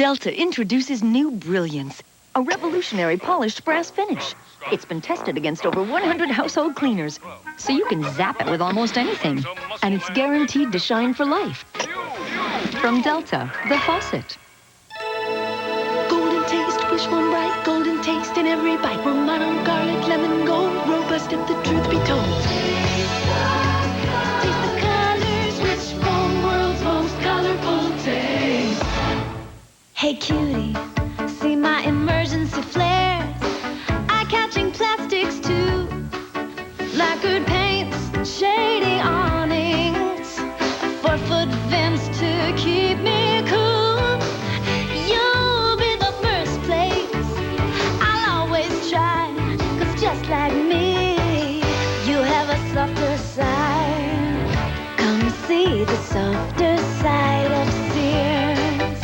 Delta introduces new Brilliance, a revolutionary polished brass finish. It's been tested against over 100 household cleaners, so you can zap it with almost anything. And it's guaranteed to shine for life. From Delta, the faucet. Golden taste, wish one bright, golden taste in every bite. Romano, garlic, lemon, gold, robust if the truth be told. Taste the colors, which from world's most colorful taste. Hey cutie, see my emergency flares. Eye-catching plastics too. Lacquered paints, shady awnings. 4-foot vents to keep me cool. You'll be the first place I'll always try. 'Cause just like me, you have a softer side. Come see the softer side of Sears.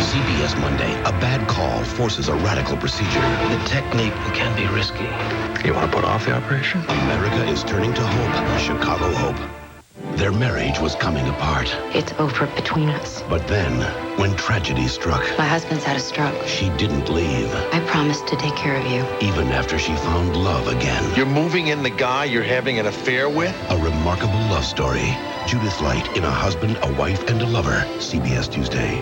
CBS Monday, a bad call forces a radical procedure. The technique can be risky. You want to put off the operation? America is turning to hope, Chicago hope. Their marriage was coming apart. It's over between us. But then, when tragedy struck, My husband's had a stroke. she didn't leave, I promised to take care of you. even after she found love again. You're moving in the guy you're having an affair with? A remarkable love story. Judith Light in A Husband, a Wife, and a Lover. CBS Tuesday.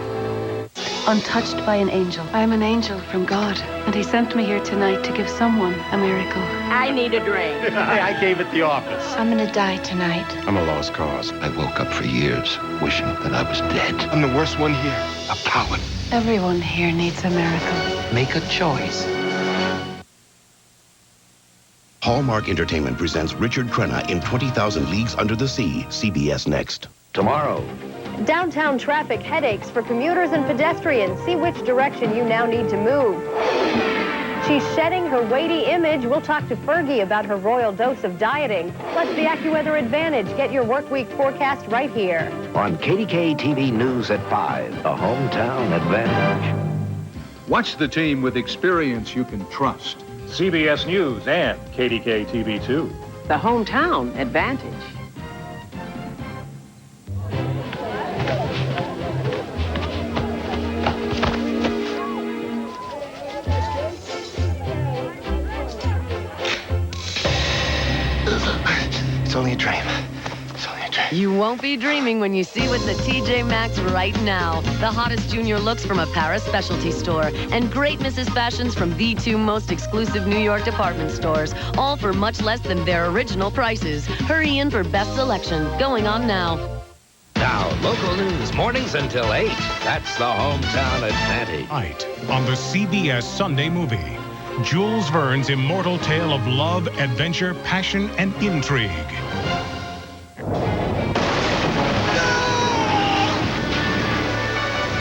Untouched by an angel. I am an angel from God, and he sent me here tonight to give someone a miracle. I need a drink. I gave it the office. I'm gonna die tonight. I'm a lost cause. I woke up for years wishing that I was dead. I'm the worst one here. A coward. Everyone here needs a miracle. Make a choice. Hallmark Entertainment presents Richard Crenna in 20,000 Leagues Under the Sea. CBS Next. Tomorrow. Downtown traffic headaches for commuters and pedestrians. See which direction you now need to move. She's shedding her weighty image. We'll talk to Fergie about her royal dose of dieting. Plus the AccuWeather Advantage. Get your work week forecast right here. On KDK TV News at 5, the Hometown Advantage. Watch the team with experience you can trust. CBS News and KDK TV2. The Hometown Advantage. It's only a dream. It's only a dream. You won't be dreaming when you see what's at TJ Maxx right now. The hottest junior looks from a Paris specialty store and great Mrs. Fashions from the two most exclusive New York department stores, all for much less than their original prices. Hurry in for best selection. Going on now. Now, local news mornings until 8. That's the Hometown Advantage. Tonight on the CBS Sunday Movie, Jules Verne's immortal tale of love, adventure, passion, and intrigue.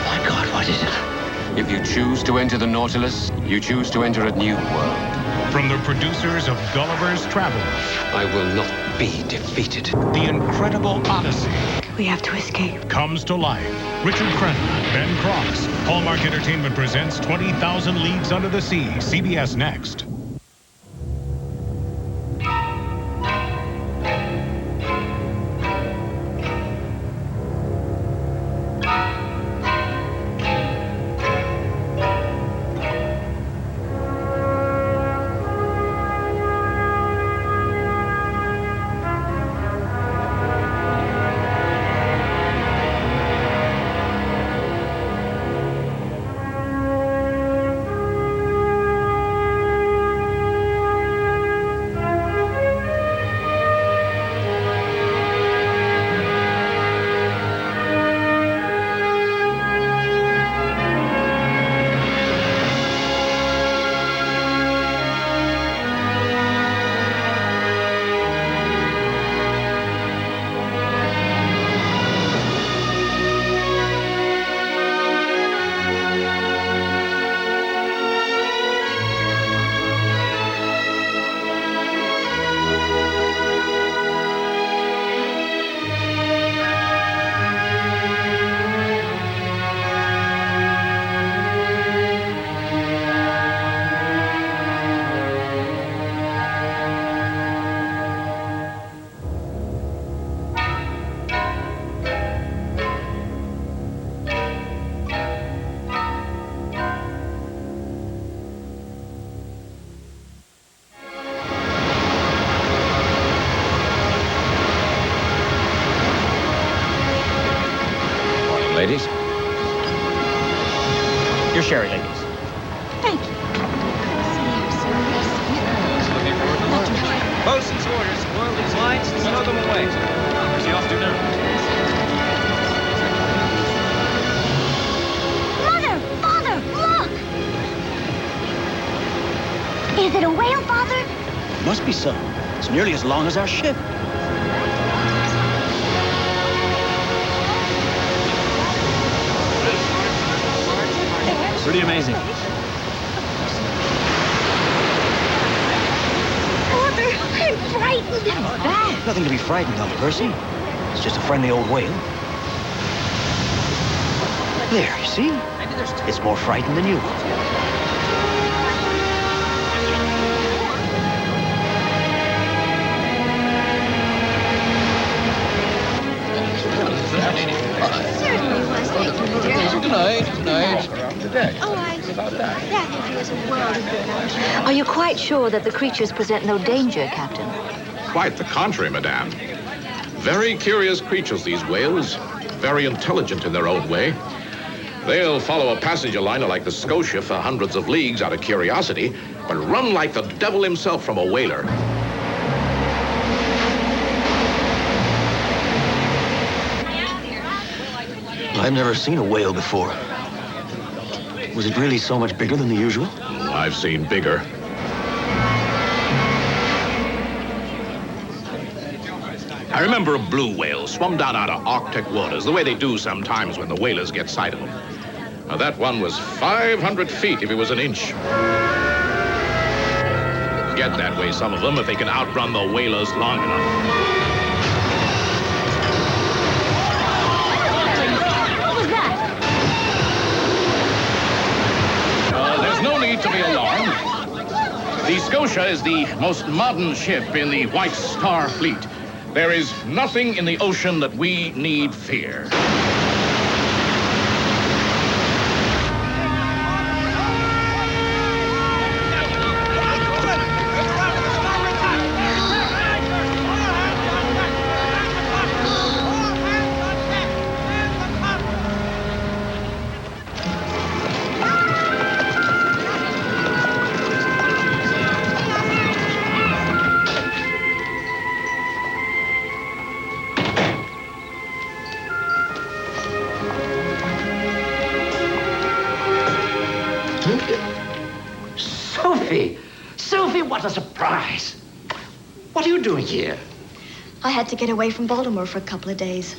My God, what is it? If you choose to enter the Nautilus, you choose to enter a new world. From the producers of Gulliver's Travels, I will not be defeated. The Incredible Odyssey We have to escape. comes to life. Richard Crenna, Ben Cross. Hallmark Entertainment presents 20,000 Leagues Under the Sea. CBS Next. Your sherry, ladies. Thank you. Bosun's orders. Boil these lines and stow them away. Where's the officer now? Mother! Father! Look! Is it a whale, Father? Must be so. It's nearly as long as our ship. Pretty amazing. Father, I'm frightened. Nothing to be frightened of, Percy. It's just a friendly old whale. There, you see? It's more frightened than you. Good night. Are you quite sure that the creatures present no danger, Captain? Quite the contrary, madame. Very curious creatures, these whales. Very intelligent in their own way. They'll follow a passenger liner like the Scotia for hundreds of leagues out of curiosity, but run like the devil himself from a whaler. I've never seen a whale before. Was it really so much bigger than the usual? I've seen bigger. I remember a blue whale swum down out of Arctic waters, the way they do sometimes when the whalers get sight of them. Now, that one was 500 feet if it was an inch. Get that way, some of them, if they can outrun the whalers long enough. There's no need to be alarmed. The Scotia is the most modern ship in the White Star Fleet. There is nothing in the ocean that we need fear. Sophie, what a surprise. What are you doing here? I had to get away from Baltimore for a couple of days.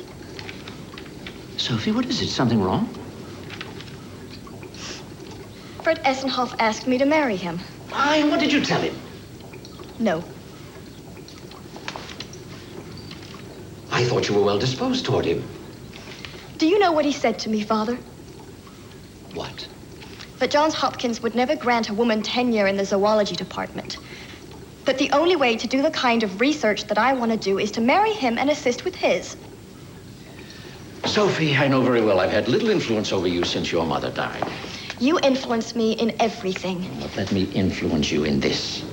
Sophie, what is it? Something wrong? Fred Essenhoff asked me to marry him. Why, what did you tell him? No. I thought you were well disposed toward him. Do you know what he said to me, Father? What? That Johns Hopkins would never grant a woman tenure in the zoology department. That the only way to do the kind of research that I want to do is to marry him and assist with his. Sophie, I know very well I've had little influence over you since your mother died. You influenced me in everything. But let me influence you in this.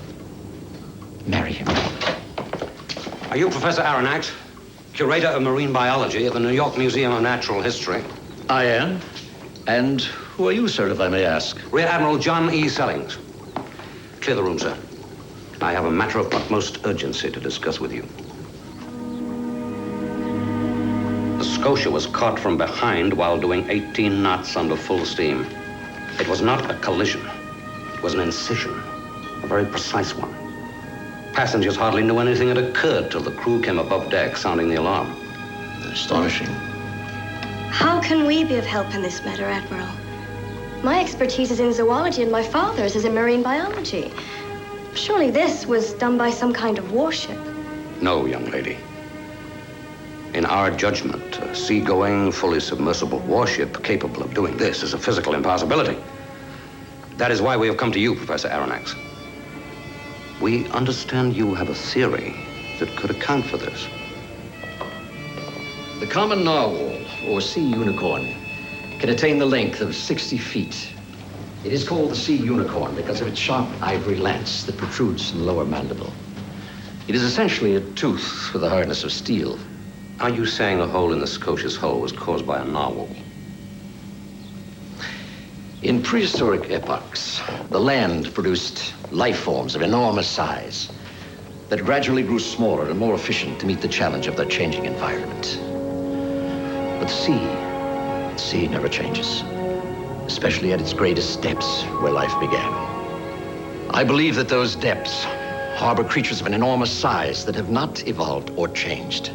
Marry him. Are you Professor Aronnax, curator of marine biology at the New York Museum of Natural History? I am. And who are you, sir, if I may ask? Rear Admiral John E. Sellings. Clear the room, sir. I have a matter of utmost urgency to discuss with you. The Scotia was caught from behind while doing 18 knots under full steam. It was not a collision. It was an incision, a very precise one. Passengers hardly knew anything had occurred till the crew came above deck sounding the alarm. Astonishing. How can we be of help in this matter, Admiral? My expertise is in zoology and my father's is in marine biology. Surely this was done by some kind of warship. No, young lady. In our judgment, a seagoing, fully submersible warship capable of doing this is a physical impossibility. That is why we have come to you, Professor Aronnax. We understand you have a theory that could account for this. The common narwhal, or sea unicorn, can attain the length of 60 feet. It is called the sea unicorn because of its sharp ivory lance that protrudes from the lower mandible. It is essentially a tooth with a hardness of steel. Are you saying a hole in the Scotia's hull was caused by a narwhal? In prehistoric epochs, the land produced life forms of enormous size that gradually grew smaller and more efficient to meet the challenge of their changing environment. But the sea never changes, especially at its greatest depths where life began. I believe that those depths harbor creatures of an enormous size that have not evolved or changed.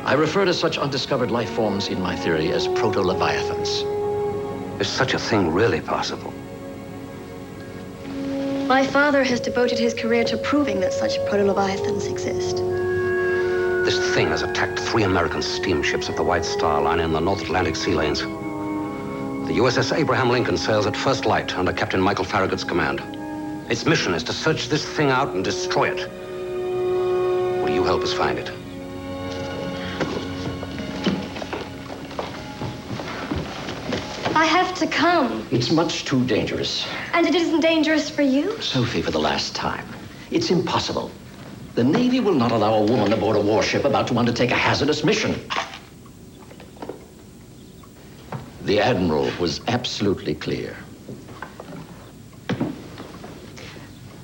I refer to such undiscovered life forms in my theory as proto-leviathans. Is such a thing really possible? My father has devoted his career to proving that such proto-leviathans exist. This thing has attacked 3 American steamships of the White Star Line in the North Atlantic sea lanes. The USS Abraham Lincoln sails at first light under Captain Michael Farragut's command. Its mission is to search this thing out and destroy it. Will you help us find it? I have to come. It's much too dangerous. And it isn't dangerous for you? Sophie, for the last time, it's impossible. The Navy will not allow a woman aboard a warship about to undertake a hazardous mission. The Admiral was absolutely clear.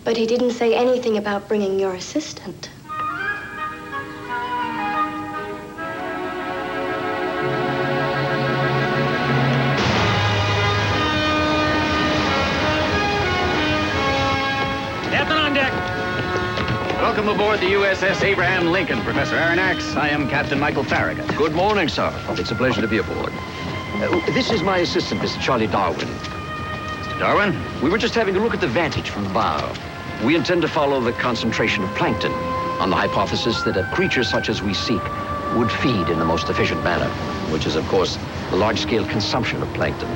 But he didn't say anything about bringing your assistant. Welcome aboard the USS Abraham Lincoln, Professor Aronnax. I am Captain Michael Farragut. Good morning, sir. It's a pleasure to be aboard. This is my assistant, Mr. Charlie Darwin. Mr. Darwin? We were just having a look at the vantage from the bow. We intend to follow the concentration of plankton on the hypothesis that a creature such as we seek would feed in the most efficient manner, which is, of course, the large-scale consumption of plankton.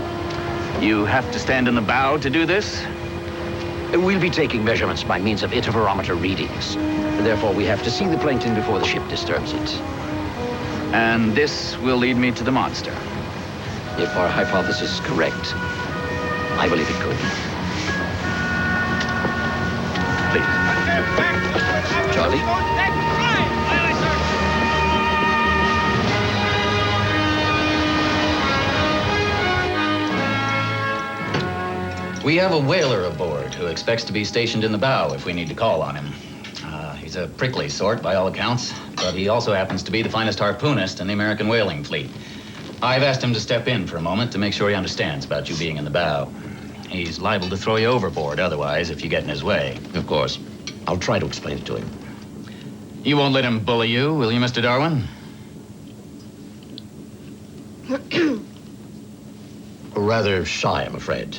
You have to stand in the bow to do this? We'll be taking measurements by means of interferometer readings. Therefore, we have to see the plankton before the ship disturbs it. And this will lead me to the monster. If our hypothesis is correct, I believe it could. Please. Charlie? We have a whaler aboard who expects to be stationed in the bow if we need to call on him. He's a prickly sort by all accounts, but he also happens to be the finest harpoonist in the American whaling fleet. I've asked him to step in for a moment to make sure he understands about you being in the bow. He's liable to throw you overboard otherwise if you get in his way. Of course. I'll try to explain it to him. You won't let him bully you, will you, Mr. Darwin? Rather shy, I'm afraid.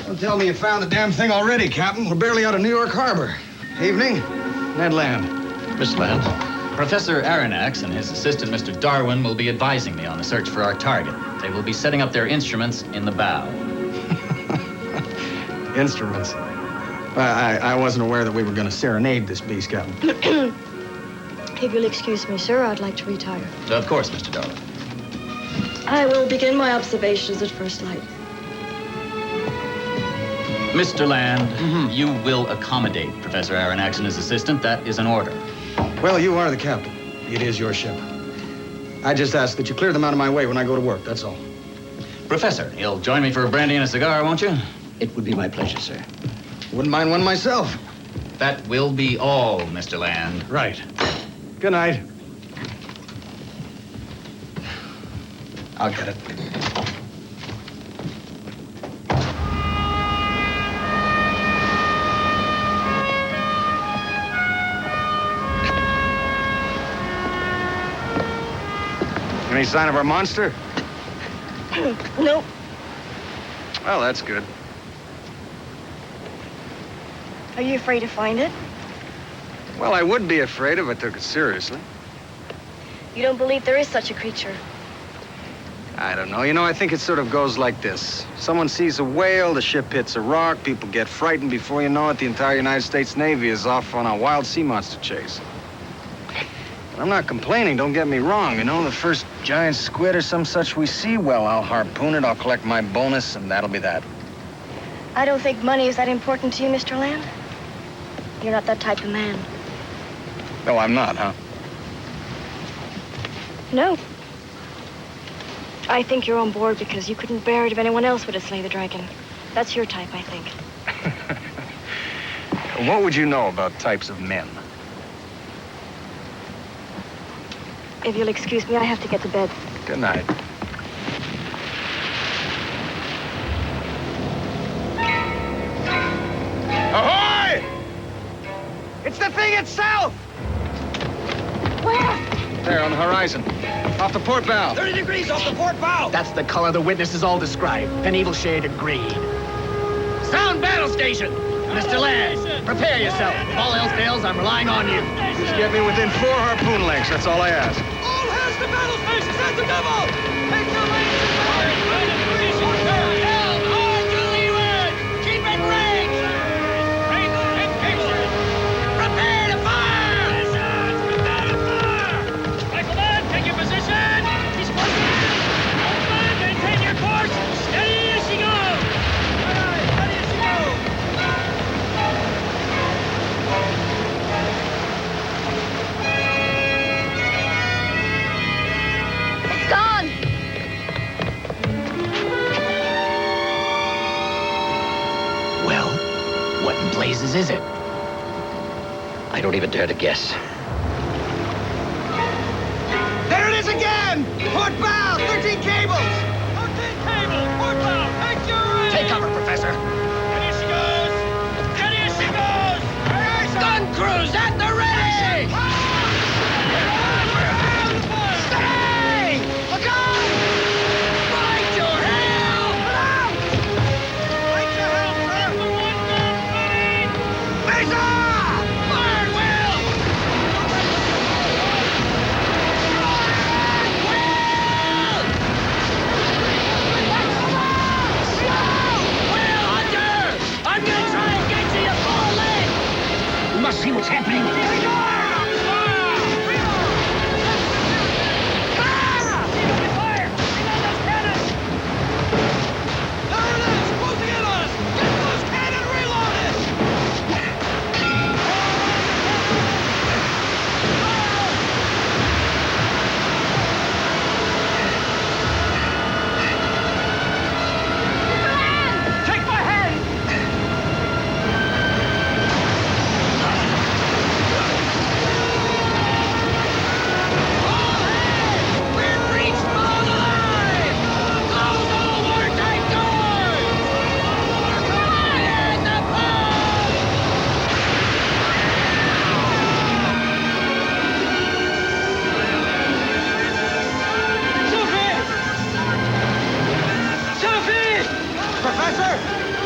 Don't tell me you found the damn thing already, Captain. We're barely out of New York Harbor. Evening. Ned Land. Miss Land. Professor Aronnax and his assistant, Mr. Darwin, will be advising me on the search for our target. They will be setting up their instruments in the bow. Instruments. I wasn't aware that we were going to serenade this beast, Captain. If you'll excuse me, sir, I'd like to retire. Of course, Mr. Darwin. I will begin my observations at first light. Mr. Land, you will accommodate Professor Aronnax and his assistant. That is an order. Well, you are the captain. It is your ship. I just ask that you clear them out of my way when I go to work, that's all. Professor, you'll join me for a brandy and a cigar, won't you? It would be my pleasure, sir. Wouldn't mind one myself. That will be all, Mr. Land. Right. Good night. I'll get it. Any sign of our monster? Nope. Well, that's good. Are you afraid to find it? Well, I would be afraid if I took it seriously. You don't believe there is such a creature? I don't know. You know, I think it sort of goes like this. Someone sees a whale, the ship hits a rock, people get frightened. Before you know it, the entire United States Navy is off on a wild sea monster chase. I'm not complaining, don't get me wrong. You know, the first giant squid or some such we see, well, I'll harpoon it, I'll collect my bonus, and that'll be that. I don't think money is that important to you, Mr. Land. You're not that type of man. No, I'm not, huh? No. I think you're on board because you couldn't bear it if anyone else would have slayed the dragon. That's your type, I think. What would you know about types of men? If you'll excuse me, I have to get to bed. Good night. Ahoy! It's the thing itself! Where? There, on the horizon. Off the port bow. 30 degrees off the port bow. That's the color the witnesses all described. An evil shade of green. Sound battle station. Mr. Land, prepare yourself. If all else fails, I'm relying on you. Just get me within 4 harpoon lengths. That's all I ask. All hands to battle stations at the double. Take your range and fire. Right in position. Helm, hard to leeward. Keep it range. Range and cable. Prepare to fire. Prepare to fire. Rifleman, take your position. He's closing in. Rifleman, maintain your course. Steady as you go. All right, steady as you go. It's gone. Well, what in blazes is it? I don't even dare to guess. There it is again! Port bow, 13 cables! 13 cables, port bow, take your range! Take cover, Professor. Steady she goes! Steady as she goes! Gun crews at the ready! Stay! Look out! Right your helm! Right your helm, sir! One gun ready! Mesa! Forward, Will! Will, Hunter! I'm gonna try and get to your full length! We must see what's happening. Here we go! Fire! Reload those cannons! There it is! Closing in on us! Get those cannon reloaded! Take my hand! We're breached below the line! Close all watertight doors! Fire in the pump! Sophie! Sophie! Professor!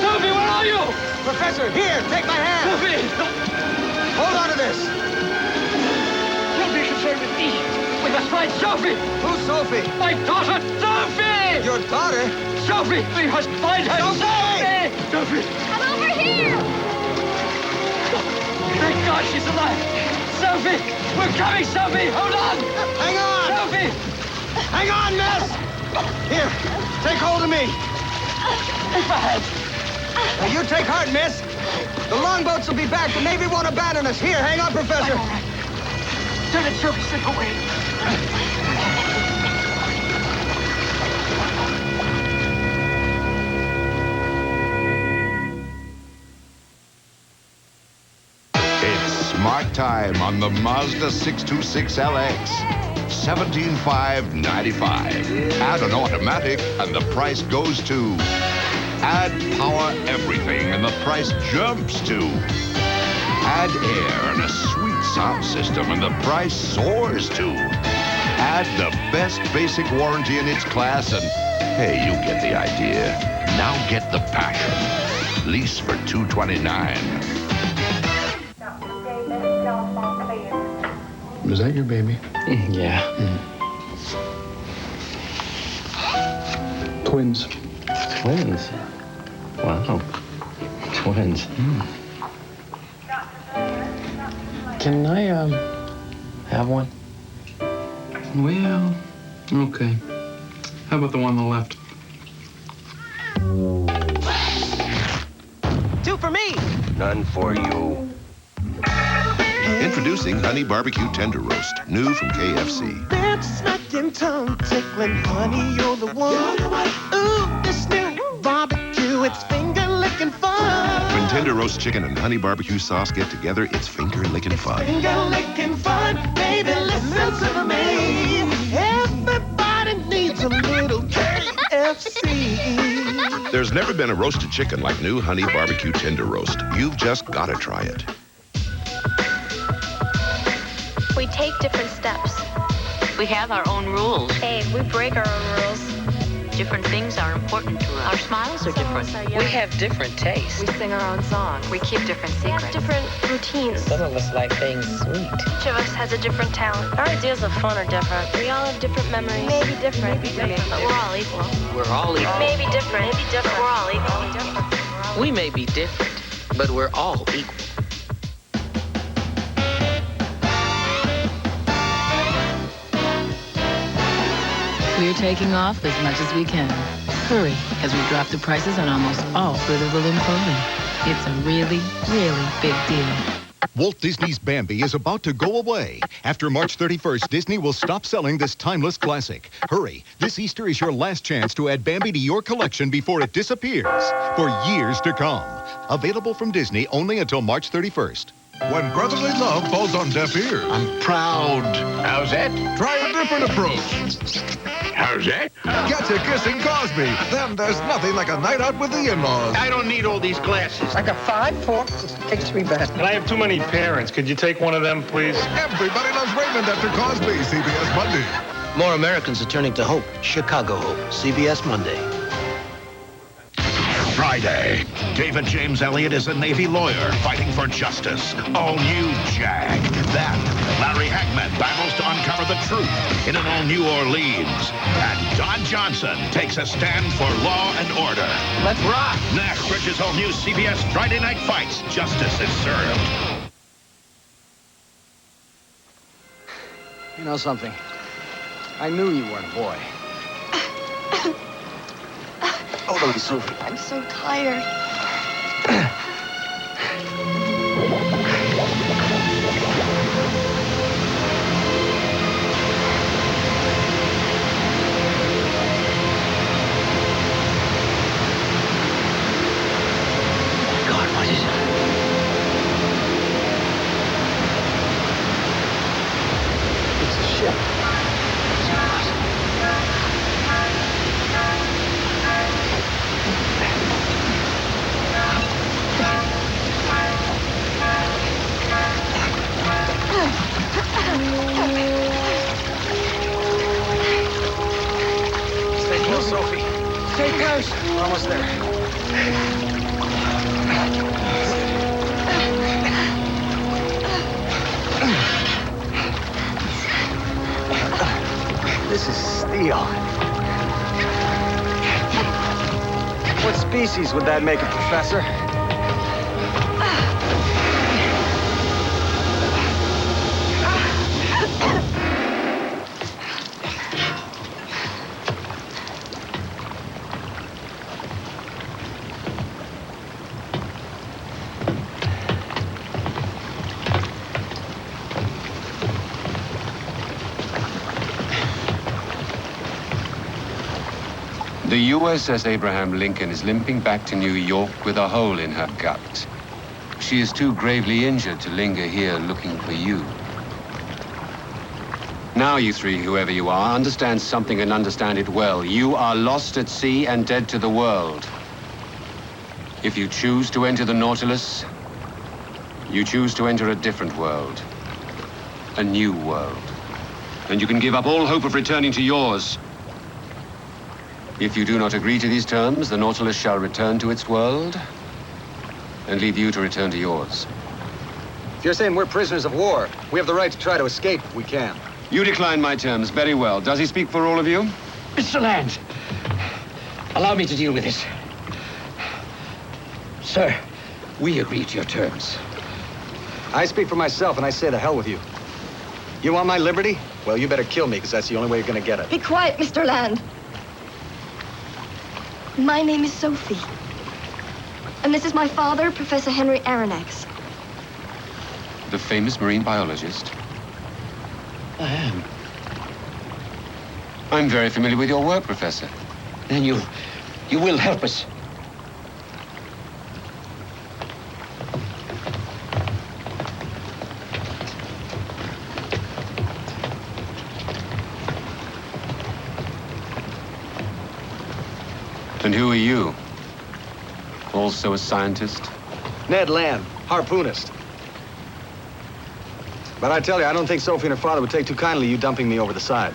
Sophie, where are you? Professor, here, take my hand! Sophie! Hold on to this! Don't be concerned with me. We must find Sophie! Who's Sophie? My daughter, Sophie! Your daughter? Sophie! We must find her! Sophie! Sophie! I'm over here. Thank God she's alive! Sophie! We're coming, Sophie! Hold on! Hang on! Sophie! Hang on, miss! Here, take hold of me. Take my hand! Now, you take heart, miss. The longboats will be back. The Navy won't abandon us. Here, hang on, Professor. All right. Don't let Sophie slip away. It's smart time on the Mazda 626LX. $17,595. Add an automatic and the price goes to. Add power everything and the price jumps to. Add air and a sweet sound system and the price soars to. Add the best basic warranty in its class and, hey, you get the idea. Now get the passion. Lease for $229. Was that your baby? Yeah. Twins. Twins? Wow. Twins. Can I, have one? Well, okay. How about the one on the left? Two for me! None for you. Introducing Honey Barbecue Tender Roast, new from KFC. That's not them tongue tickling, honey, you're the one. Ooh, this new barbecue, it's finger licking fun. When tender roast chicken and honey barbecue sauce get together, it's finger licking fun. Finger licking fun, baby, listen to me. Everybody needs a little KFC. There's never been a roasted chicken like new honey barbecue tender roast. You've just got to try it. We take different steps. We have our own rules. Hey, we break our own rules. Different things are important to us. Our smiles are different. We have different tastes. We sing our own songs. We keep different We secrets. have different routines. Some of us like things sweet. Each of us has a different talent. Our ideas of fun are different. We all have different memories. Maybe different. But we're all equal. We're all equal. Maybe different. Maybe different. We're all equal. We may be different, but we're all equal. We're taking off as much as we can. Hurry, as we drop the prices on almost all Fruit of the Loom clothing. It's a really, really big deal. Walt Disney's Bambi is about to go away. After March 31st, Disney will stop selling this timeless classic. Hurry, this Easter is your last chance to add Bambi to your collection before it disappears for years to come. Available from Disney only until March 31st. When brotherly love falls on deaf ears. I'm proud. How's that? Try a different approach. How's that? Get to kissing Cosby. Then there's nothing like a night out with the in-laws. I don't need all these glasses. Like a 5-4 takes me back. And I have too many parents. Could you take one of them, please? Everybody loves Raymond after Cosby. CBS Monday. More Americans are turning to hope. Chicago Hope. CBS Monday. Friday. David James Elliott is a Navy lawyer fighting for justice. All-new Jag. Then, Larry Hagman battles to uncover the truth in an all-New Orleans. And Don Johnson takes a stand for law and order. Let's rock. Next, Bridges' all-new CBS Friday Night Fights. Justice is served. You know something? I knew you weren't a boy. Hold on, Sophie. I'm so tired. God, what is it? It's a ship. Stay close, Sophie. Stay close. We're almost there. This is steel. What species would that make it, Professor? The USS Abraham Lincoln is limping back to New York with a hole in her gut. She is too gravely injured to linger here looking for you. Now, you three, whoever you are, understand something and understand it well. You are lost at sea and dead to the world. If you choose to enter the Nautilus, you choose to enter a different world. A new world. And you can give up all hope of returning to yours. If you do not agree to these terms, the Nautilus shall return to its world and leave you to return to yours. If you're saying we're prisoners of war, we have the right to try to escape if we can. You decline my terms. Very well. Does he speak for all of you? Mr. Land, allow me to deal with this. Sir, we agree to your terms. I speak for myself, and I say the hell with you. You want my liberty? Well, you better kill me, because that's the only way you're going to get it. Be quiet, Mr. Land. My name is Sophie. And this is my father, Professor Henry Aronnax. The famous marine biologist? I am. I'm very familiar with your work, Professor. Then you will help us. And who are you? Also a scientist? Ned Land, harpoonist. But I tell you, I don't think Sophie and her father would take too kindly you dumping me over the side.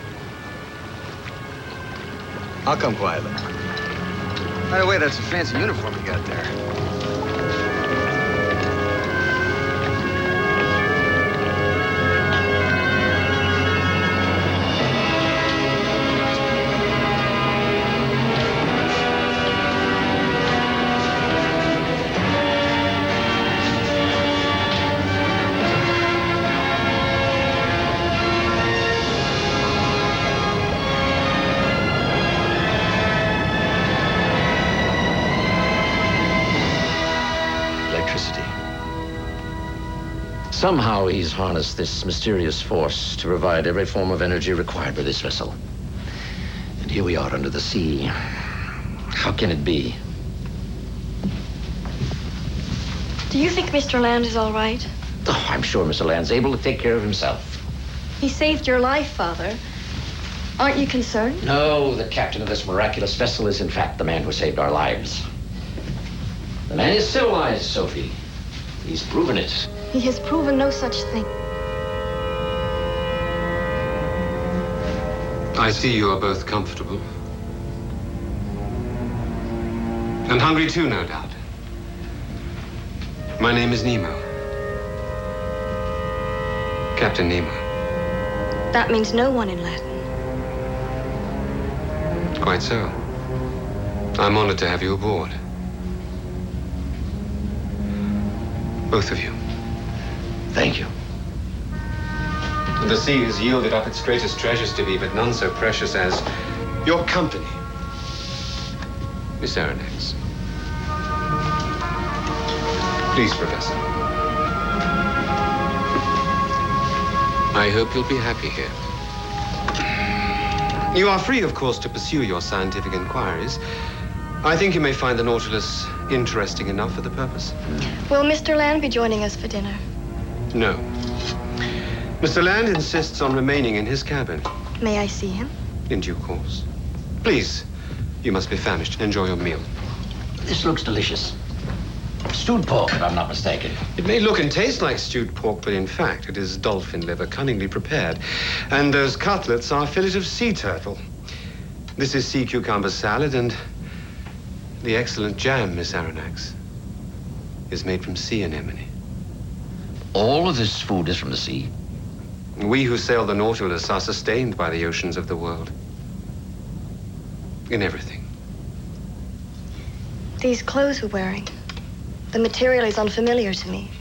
I'll come quietly. By the way, that's a fancy uniform you got there. Somehow he's harnessed this mysterious force to provide every form of energy required by this vessel. And here we are under the sea. How can it be? Do you think Mr. Land is all right? Oh, I'm sure Mr. Land's able to take care of himself. He saved your life, Father. Aren't you concerned? No, the captain of this miraculous vessel is in fact the man who saved our lives. The man is civilized, Sophie. He's proven it. He has proven no such thing. I see you are both comfortable. And hungry too, no doubt. My name is Nemo. Captain Nemo. That means no one in Latin. Quite so. I'm honored to have you aboard. Both of you. Thank you. The sea has yielded up its greatest treasures to me, but none so precious as your company, Miss Aronnax. Please, Professor. I hope you'll be happy here. You are free, of course, to pursue your scientific inquiries. I think you may find the Nautilus interesting enough for the purpose. Will Mr. Land be joining us for dinner? No. Mr. Land insists on remaining in his cabin. May I see him? In due course. Please, you must be famished. Enjoy your meal. This looks delicious. Stewed pork, if I'm not mistaken. It may look and taste like stewed pork, but in fact, it is dolphin liver, cunningly prepared. And those cutlets are fillet of sea turtle. This is sea cucumber salad, and the excellent jam, Miss Aronnax, is made from sea anemone. All of this food is from the sea? We who sail the Nautilus are sustained by the oceans of the world. In everything. These clothes we're wearing, the material is unfamiliar to me.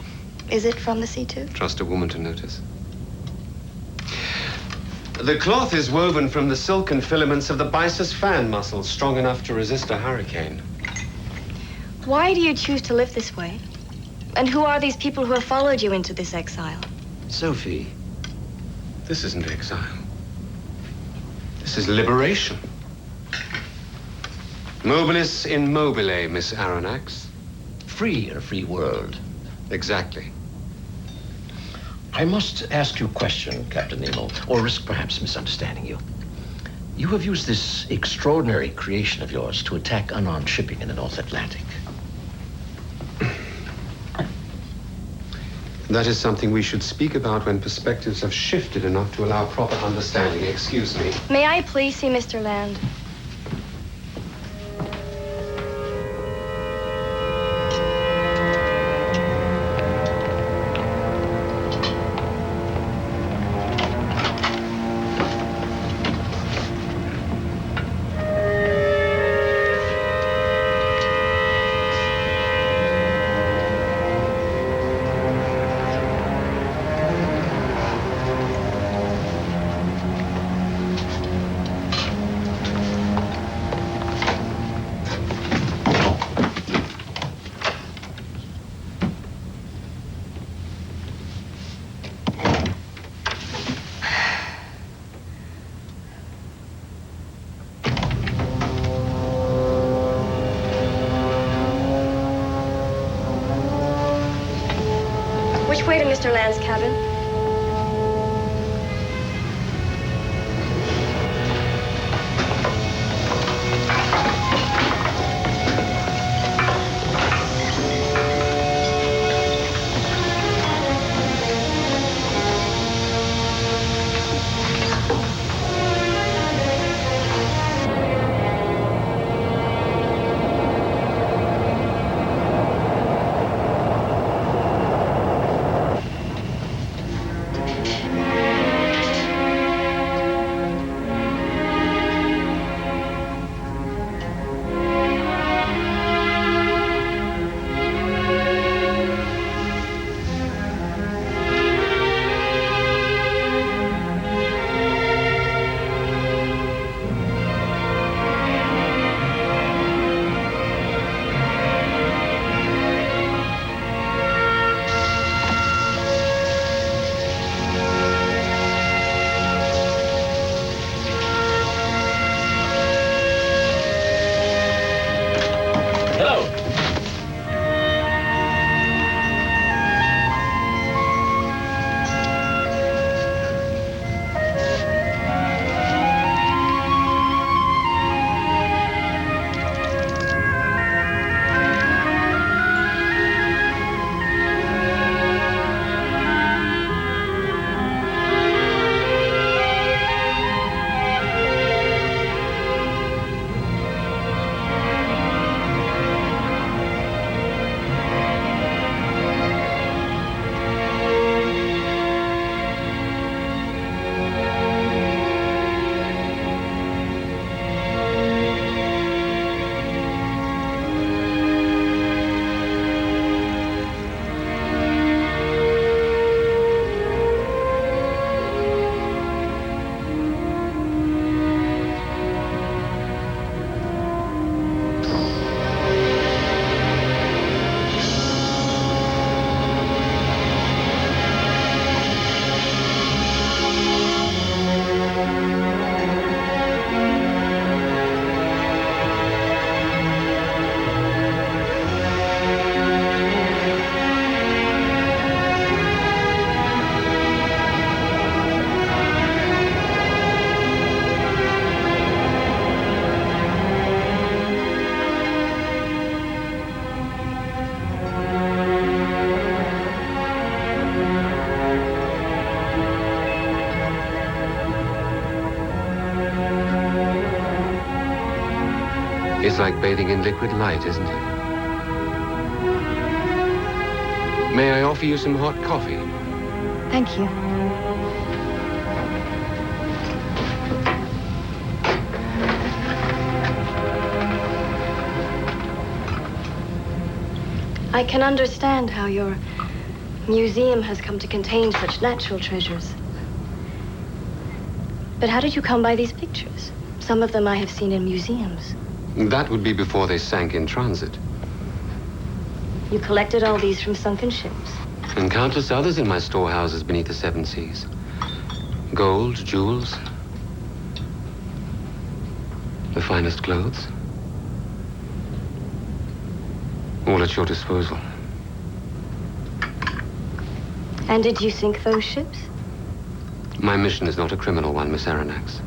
Is it from the sea, too? Trust a woman to notice. The cloth is woven from the silken filaments of the byssus fan mussels, strong enough to resist a hurricane. Why do you choose to live this way? And who are these people who have followed you into this exile? Sophie, this isn't exile. This is liberation. Mobilis in mobile, Miss Aronnax. Free in a free world. Exactly. I must ask you a question, Captain Nemo, or risk perhaps misunderstanding you. You have used this extraordinary creation of yours to attack unarmed shipping in the North Atlantic. That is something we should speak about when perspectives have shifted enough to allow proper understanding. Excuse me. May I please see Mr. Land? Which way to Mr. Land's cabin? It's like bathing in liquid light, isn't it? May I offer you some hot coffee? Thank you. I can understand how your museum has come to contain such natural treasures. But how did you come by these pictures? Some of them I have seen in museums. That would be before they sank in transit. You collected all these from sunken ships. And countless others in my storehouses beneath the seven seas. Gold, jewels, the finest clothes. All at your disposal. And did you sink those ships? My mission is not a criminal one, Miss Aronnax.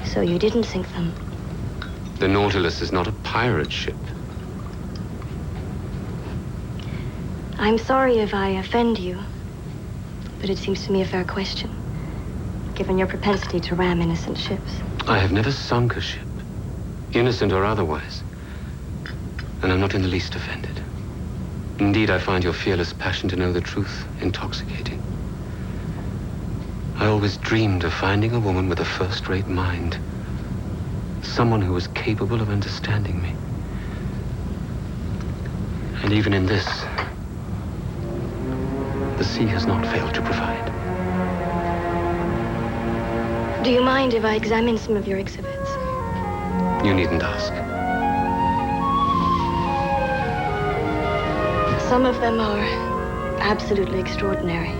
So you didn't sink them? The Nautilus is not a pirate ship. I'm sorry if I offend you, but it seems to me a fair question, given your propensity to ram innocent ships. I have never sunk a ship, innocent or otherwise, and I'm not in the least offended. Indeed, I find your fearless passion to know the truth intoxicating. I always dreamed of finding a woman with a first-rate mind, someone who was capable of understanding me. And even in this, the sea has not failed to provide. Do you mind if I examine some of your exhibits? You needn't ask. Some of them are absolutely extraordinary.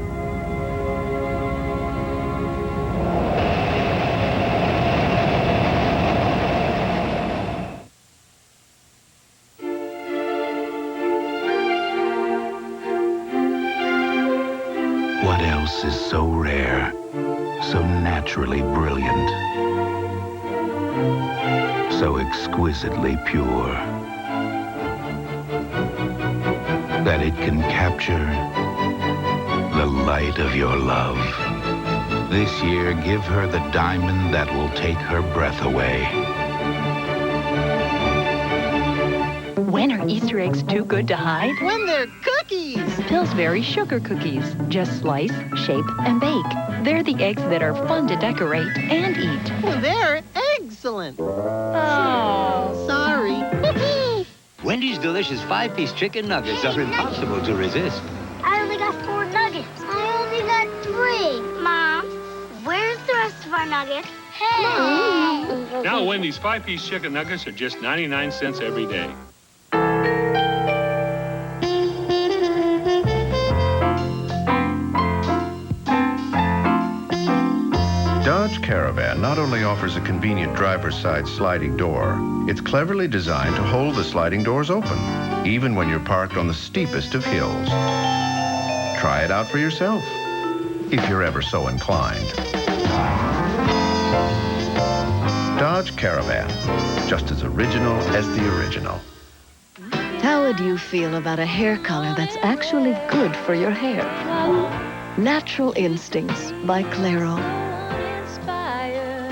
else is so rare, so naturally brilliant, so exquisitely pure, that it can capture the light of your love. This year, give her the diamond that will take her breath away. When are Easter eggs too good to hide? When they're cookies. Pillsbury sugar cookies. Just slice, shape, and bake. They're the eggs that are fun to decorate and eat. Well, they're excellent. Oh. Sorry. Wendy's delicious 5-piece chicken nuggets are impossible to resist. I only got 4 nuggets. I only got 3. Mom, where's the rest of our nuggets? Hey! Mom. Now Wendy's 5-piece chicken nuggets are just 99 cents every day. Dodge Caravan not only offers a convenient driver's side sliding door, it's cleverly designed to hold the sliding doors open, even when you're parked on the steepest of hills. Try it out for yourself, if you're ever so inclined. Dodge Caravan, just as original as the original. How would you feel about a hair color that's actually good for your hair? Natural Instincts by Clairol.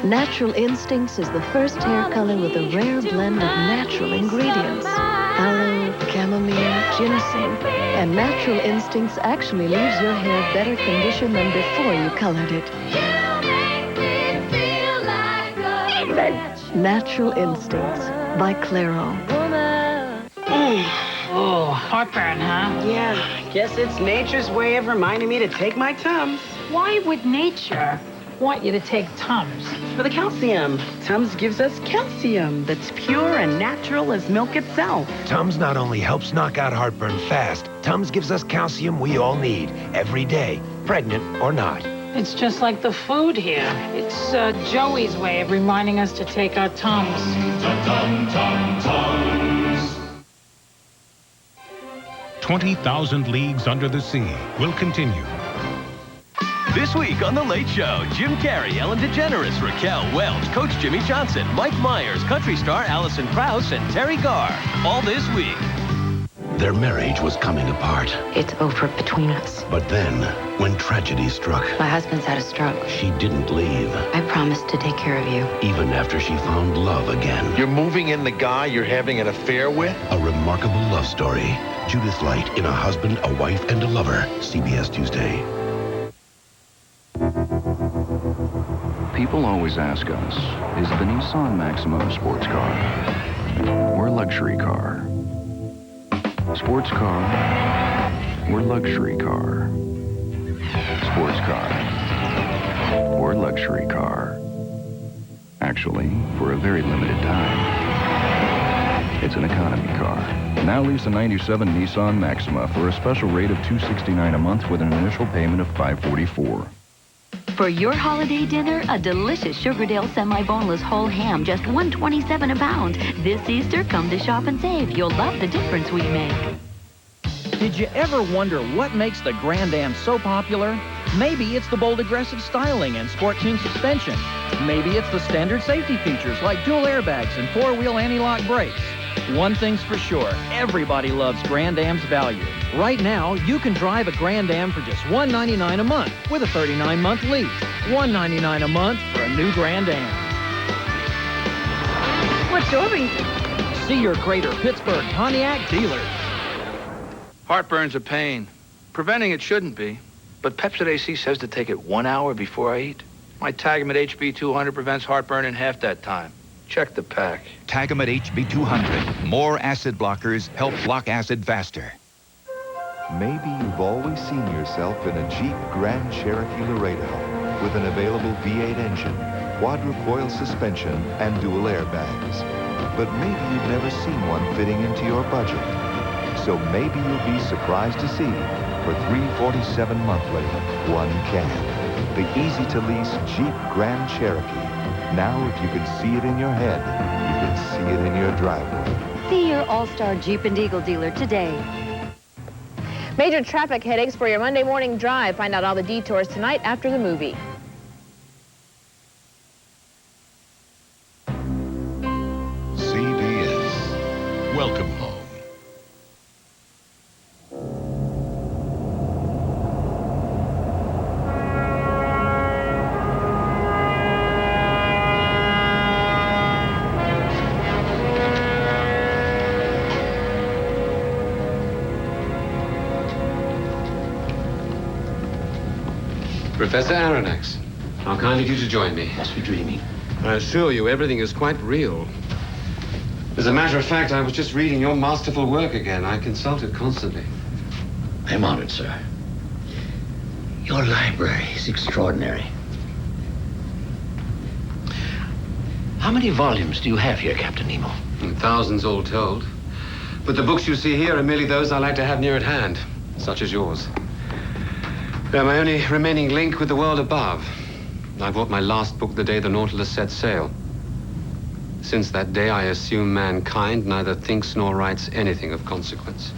Natural Instincts is the first hair color with a rare blend of natural ingredients. Aloe, chamomile, ginseng. And Natural Instincts actually leaves your hair better conditioned than before you colored it. Natural Instincts by Clairol. Oh, heartburn, huh? Yeah, guess it's nature's way of reminding me to take my Tums. Why would nature want you to take Tums? For the calcium. Tums gives us calcium that's pure and natural as milk itself. Tums not only helps knock out heartburn fast, Tums gives us calcium we all need every day, pregnant or not. It's just like the food here. It's Joey's way of reminding us to take our Tums. Tums. 20,000 Leagues Under the Sea will continue. This week on The Late Show, Jim Carrey, Ellen DeGeneres, Raquel Welch, Coach Jimmy Johnson, Mike Myers, country star Allison Krauss, and Terry Garr. All this week. Their marriage was coming apart. It's over between us. But then, when tragedy struck, My husband's had a stroke. she didn't leave, I promised to take care of you. even after she found love again. You're moving in the guy you're having an affair with? A remarkable love story. Judith Light in A Husband, a Wife, and a Lover. CBS Tuesday. People always ask us, is the Nissan Maxima a sports car or a luxury car? Sports car or luxury car? Sports car or luxury car? Actually, for a very limited time, it's an economy car. Now lease a 97 Nissan Maxima for a special rate of $269 a month with an initial payment of $544. For your holiday dinner, a delicious Sugardale semi-boneless whole ham, just $127 a pound. This Easter, come to shop and save. You'll love the difference we make. Did you ever wonder what makes the Grand Am so popular? Maybe it's the bold, aggressive styling and sport-tuned suspension. Maybe it's the standard safety features like dual airbags and four-wheel anti-lock brakes. One thing's for sure, everybody loves Grand Am's value. Right now, you can drive a Grand Am for just $199 a month with a 39-month lease. $199 a month for a new Grand Am. What's your reason? See your Greater Pittsburgh Pontiac dealer. Heartburn's a pain. Preventing it shouldn't be. But Pepsid AC says to take it 1 hour before I eat. My Tagamet HB200 prevents heartburn in half that time. Check the pack. Tagamet HB200. More acid blockers help block acid faster. Maybe you've always seen yourself in a Jeep Grand Cherokee Laredo with an available V8 engine, quadrucoil suspension, and dual airbags. But maybe you've never seen one fitting into your budget. So maybe you'll be surprised to see, for $347 monthly, one can. The easy-to-lease Jeep Grand Cherokee. Now, if you can see it in your head, you can see it in your driveway. See your All-Star Jeep and Eagle dealer today. Major traffic headaches for your Monday morning drive. Find out all the detours tonight after the movie. CBS. Welcome home. Professor Aronnax, how kind of you to join me. Must be dreaming. I assure you, everything is quite real. As a matter of fact, I was just reading your masterful work again. I consult it constantly. I'm honored, sir. Your library is extraordinary. How many volumes do you have here, Captain Nemo? Thousands all told. But the books you see here are merely those I like to have near at hand, such as yours. They're my only remaining link with the world above. I bought my last book the day the Nautilus set sail. Since that day, I assume mankind neither thinks nor writes anything of consequence.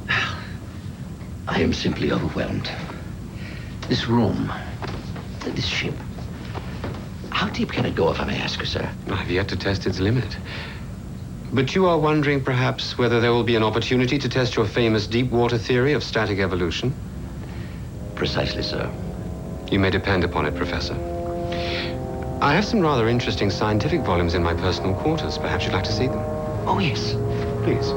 I am simply overwhelmed. This room, this ship, how deep can it go, if I may ask you, sir? I've yet to test its limit. But you are wondering, perhaps, whether there will be an opportunity to test your famous deep water theory of static evolution? Precisely, sir. You may depend upon it, Professor. I have some rather interesting scientific volumes in my personal quarters. Perhaps you'd like to see them? Oh, yes. Please.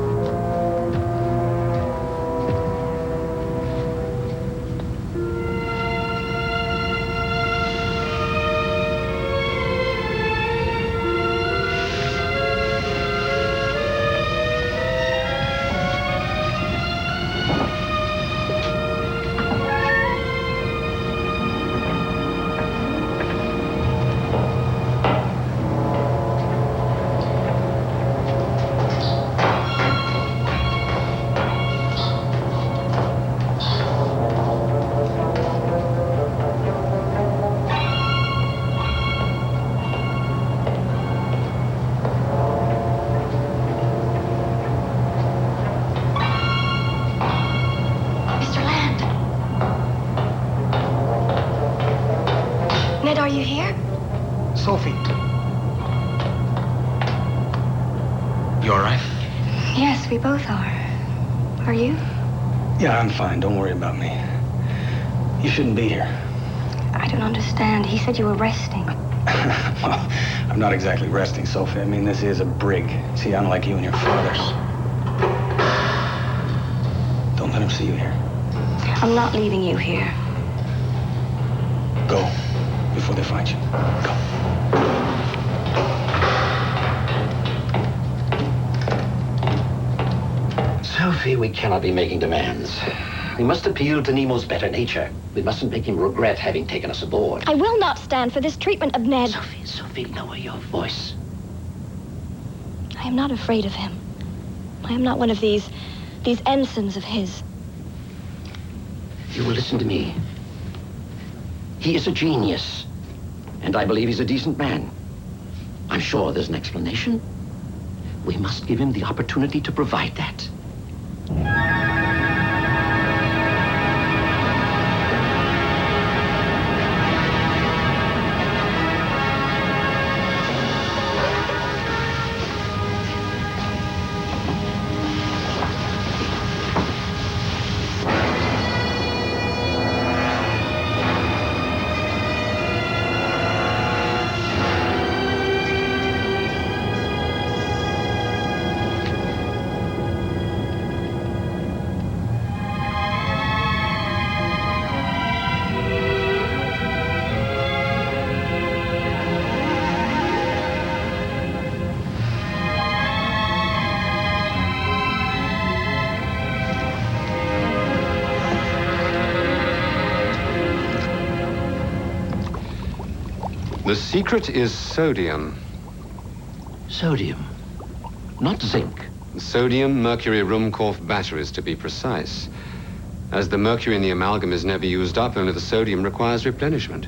Are you here? Sophie. You all right? Yes, we both are. Are you? Yeah, I'm fine. Don't worry about me. You shouldn't be here. I don't understand. He said you were resting. Well, I'm not exactly resting, Sophie. I mean, this is a brig. See, unlike you and your father's. Don't let him see you here. I'm not leaving you here. Go. Before they find you. Go. Sophie, we cannot be making demands. We must appeal to Nemo's better nature. We mustn't make him regret having taken us aboard. I will not stand for this treatment of Ned. Sophie, lower your voice. I am not afraid of him. I am not one of these ensigns of his. You will listen to me. He is a genius, and I believe he's a decent man. I'm sure there's an explanation. We must give him the opportunity to provide that. The secret is sodium. Sodium? Not zinc? Sodium mercury Rumkorff batteries, to be precise. As the mercury in the amalgam is never used up, only the sodium requires replenishment.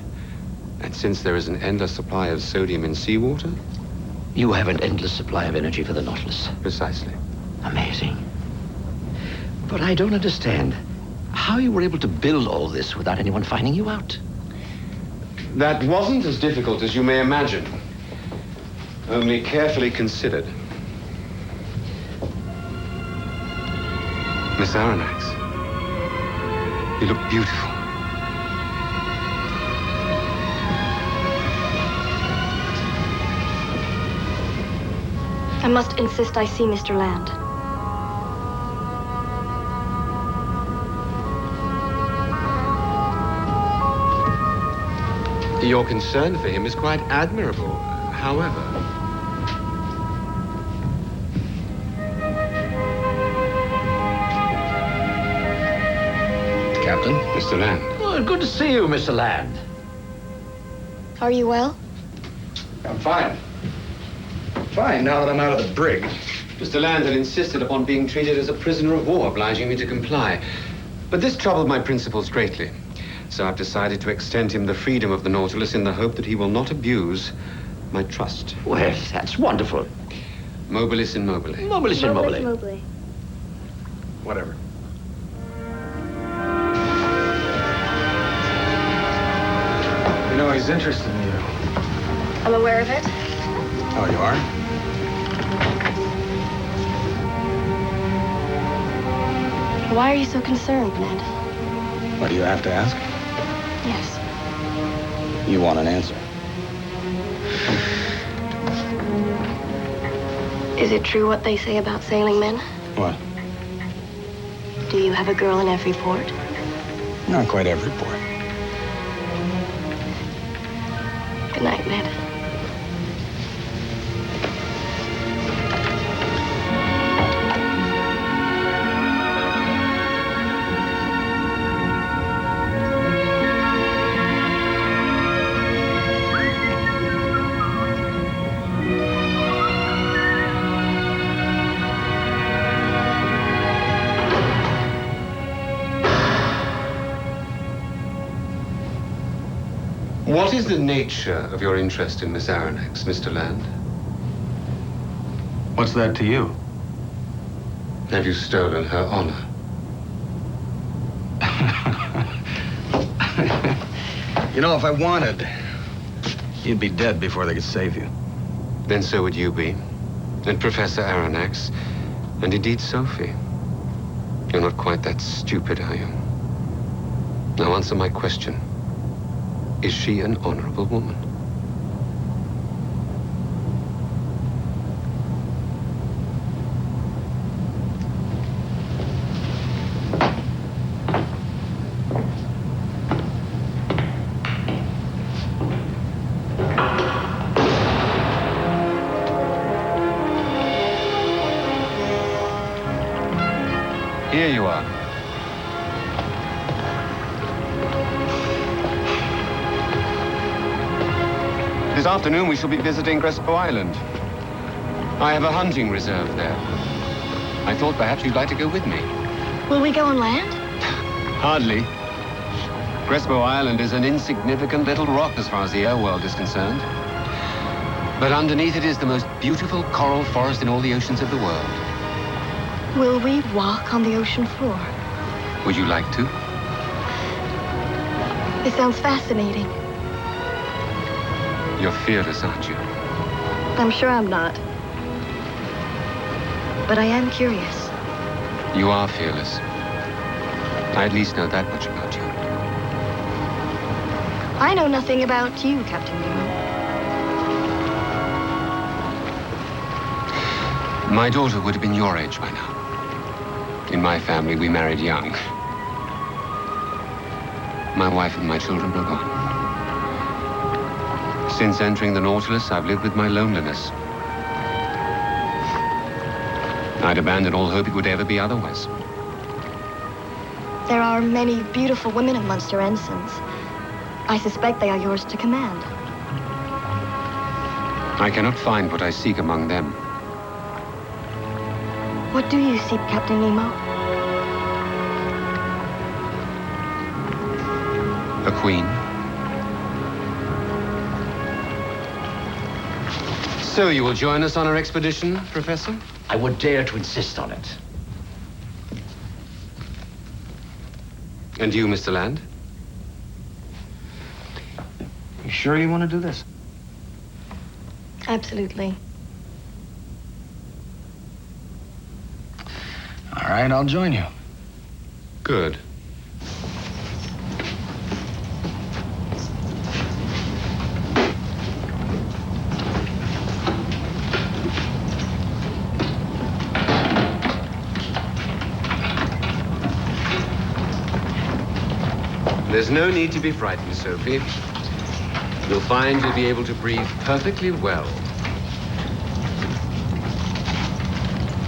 And since there is an endless supply of sodium in seawater... You have an endless supply of energy for the Nautilus. Precisely. Amazing. But I don't understand. how you were able to build all this without anyone finding you out. That wasn't as difficult as you may imagine. Only carefully considered. Miss Aronnax, you look beautiful. I must insist I see Mr. Land. Your concern for him is quite admirable. However... Captain? Mr. Land. Well, good to see you, Mr. Land. Are you well? I'm fine. Fine, now that I'm out of the brig. Mr. Land had insisted upon being treated as a prisoner of war, obliging me to comply. But this troubled my principles greatly. So I've decided to extend him the freedom of the Nautilus in the hope that he will not abuse my trust. Well, that's wonderful. Mobilis in mobile. Mobilis in mobile. Mobile. Whatever. You know, he's interested in you. I'm aware of it. Oh, you are? Why are you so concerned, Ned? What do you have to ask? Yes. You want an answer. Is it true what they say about sailing men? What? Do you have a girl in every port? Not quite every port. Good night, Ned. What is the nature of your interest in Miss Aronnax, Mr. Land? What's that to you? Have you stolen her honor? You know, if I wanted, you'd be dead before they could save you. Then so would you be. And Professor Aronnax. And indeed Sophie. You're not quite that stupid, are you? Now answer my question. Is she an honorable woman? Here you are. This afternoon we shall be visiting Crespo Island. I have a hunting reserve there. I thought perhaps you'd like to go with me. Will we go on land? Hardly. Crespo Island is an insignificant little rock as far as the air world is concerned. But underneath it is the most beautiful coral forest in all the oceans of the world. Will we walk on the ocean floor? Would you like to? It sounds fascinating. You're fearless, aren't you? I'm sure I'm not. But I am curious. You are fearless. I at least know that much about you. I know nothing about you, Captain Nemo. My daughter would have been your age by now. In my family, we married young. My wife and my children were gone. Since entering the Nautilus, I've lived with my loneliness. I'd abandoned all hope it would ever be otherwise. There are many beautiful women amongst your ensigns. I suspect they are yours to command. I cannot find what I seek among them. What do you seek, Captain Nemo? A queen. So you will join us on our expedition, Professor? I would dare to insist on it. And you, Mr. Land? You sure you want to do this? Absolutely. All right, I'll join you. Good. There's no need to be frightened, Sophie. You'll find you'll be able to breathe perfectly well.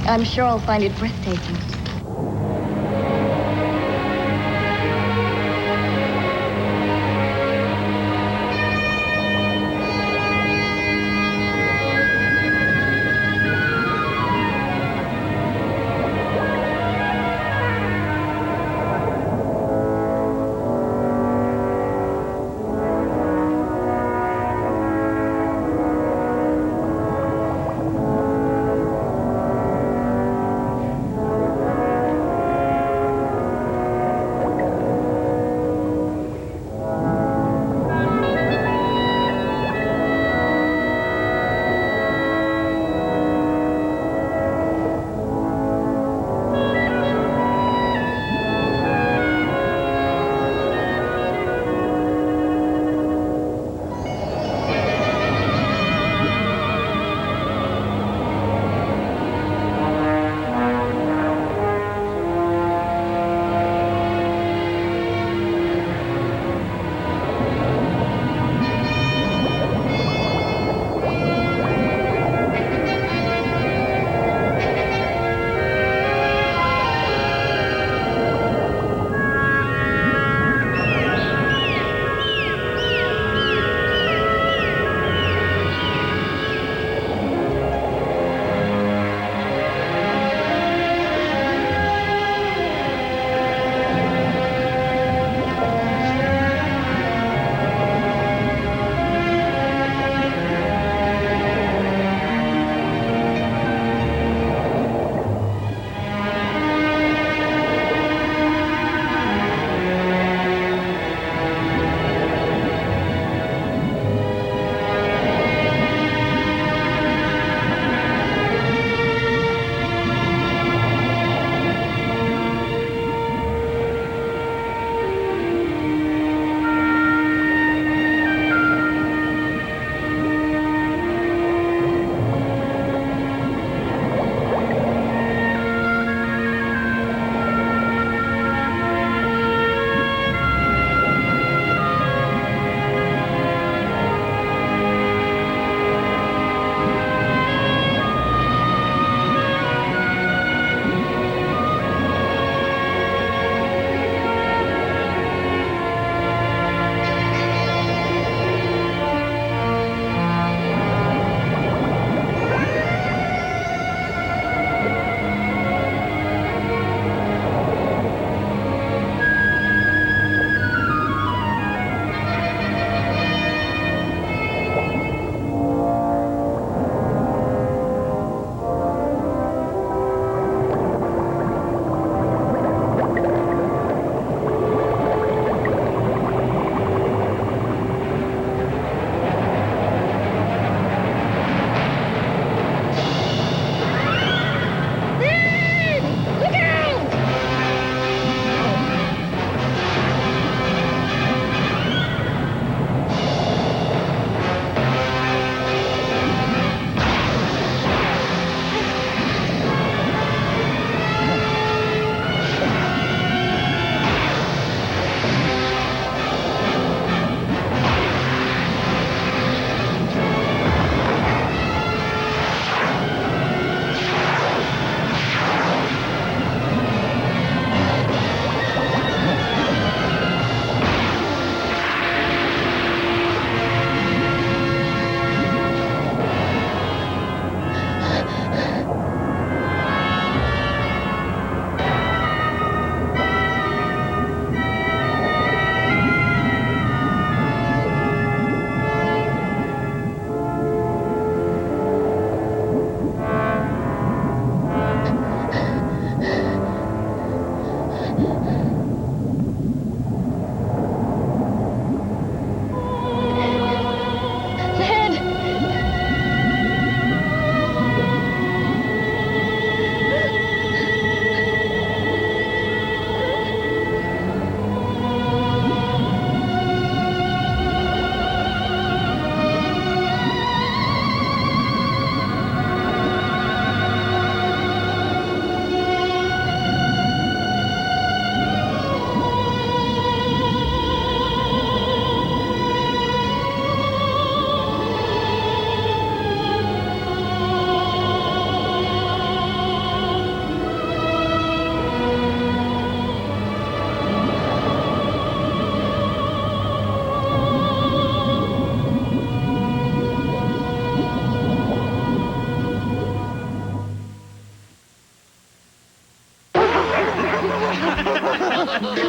I'm sure I'll find it breathtaking.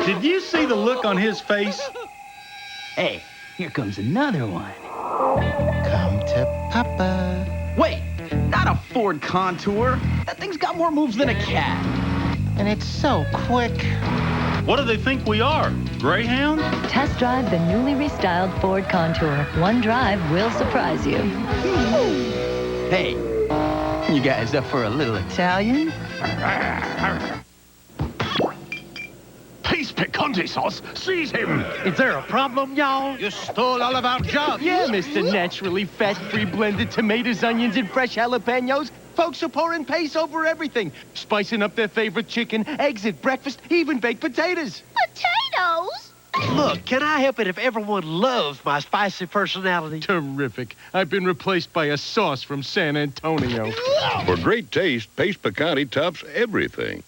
Did you see the look on his face? Hey, here comes another one. Come to Papa. Wait, not a Ford Contour. That thing's got more moves than a cat. And it's so quick. What do they think we are? Greyhound? Test drive the newly restyled Ford Contour. One drive will surprise you. Hey, you guys up for a little Italian? Peace picante sauce, seize him! Is there a problem, y'all? You stole all of our jobs! Yeah, Mr. Naturally Fat-Free Blended Tomatoes, Onions, and Fresh Jalapenos. Folks are pouring paste over everything, spicing up their favorite chicken, eggs at breakfast, even baked potatoes. Potatoes? Look, can I help it if everyone loves my spicy personality? Terrific. I've been replaced by a sauce from San Antonio. For great taste, Pace Picante tops everything.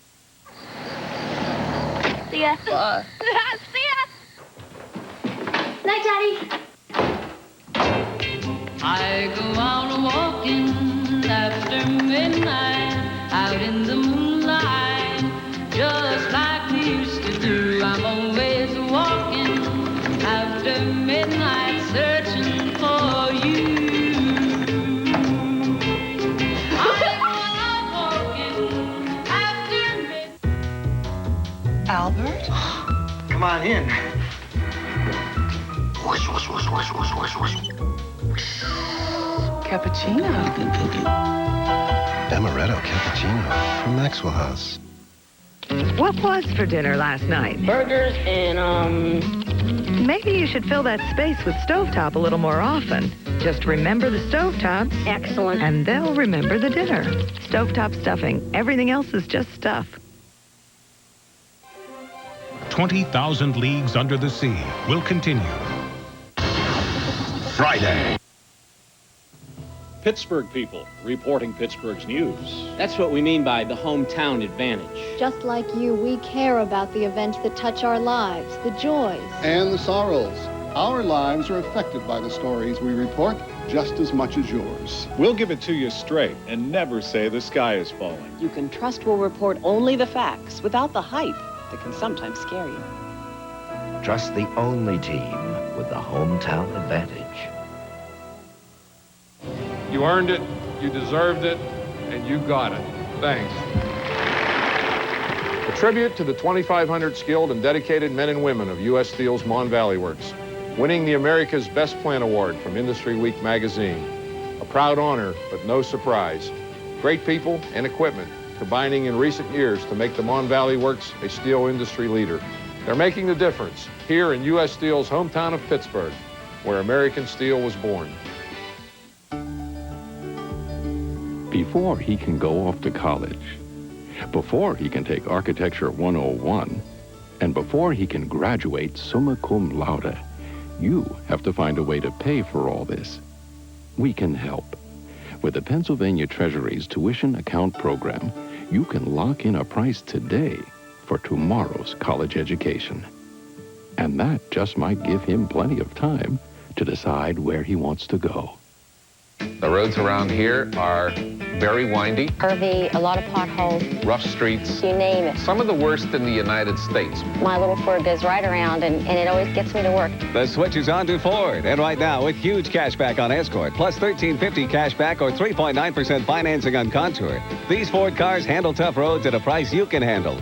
See ya. See ya. Night, Daddy. I go out walking after midnight, out in the moonlight, just like we used to do. I'm always walking after midnight, searching for you. I go out walking after midnight. Albert? Come on in. Whoosh, whoosh, whoosh, whoosh, whoosh, whoosh, whoosh. Cappuccino. Amaretto cappuccino from Maxwell House. What was for dinner last night? Burgers and, Maybe you should fill that space with stovetop a little more often. Just remember the stovetop. Excellent. And they'll remember the dinner. Stovetop stuffing. Everything else is just stuff. 20,000 Leagues Under the Sea will continue. Friday. Pittsburgh people reporting Pittsburgh's news. That's what we mean by the hometown advantage. Just like you, we care about the events that touch our lives, the joys. And the sorrows. Our lives are affected by the stories we report just as much as yours. We'll give it to you straight and never say the sky is falling. You can trust we'll report only the facts without the hype that can sometimes scare you. Trust the only team with the hometown advantage. You earned it, you deserved it, and you got it. Thanks. A tribute to the 2,500 skilled and dedicated men and women of U.S. Steel's Mon Valley Works, winning the America's Best Plant Award from Industry Week magazine. A proud honor, but no surprise. Great people and equipment combining in recent years to make the Mon Valley Works a steel industry leader. They're making the difference here in U.S. Steel's hometown of Pittsburgh, where American steel was born. Before he can go off to college, before he can take Architecture 101, and before he can graduate summa cum laude, you have to find a way to pay for all this. We can help. With the Pennsylvania Treasury's tuition account program, you can lock in a price today for tomorrow's college education. And that just might give him plenty of time to decide where he wants to go. The roads around here are very windy. Curvy, a lot of potholes. Rough streets. You name it. Some of the worst in the United States. My little Ford goes right around, and it always gets me to work. The switch is on to Ford, and right now with huge cash back on Escort, plus $1,350 cash back or 3.9% financing on Contour. These Ford cars handle tough roads at a price you can handle.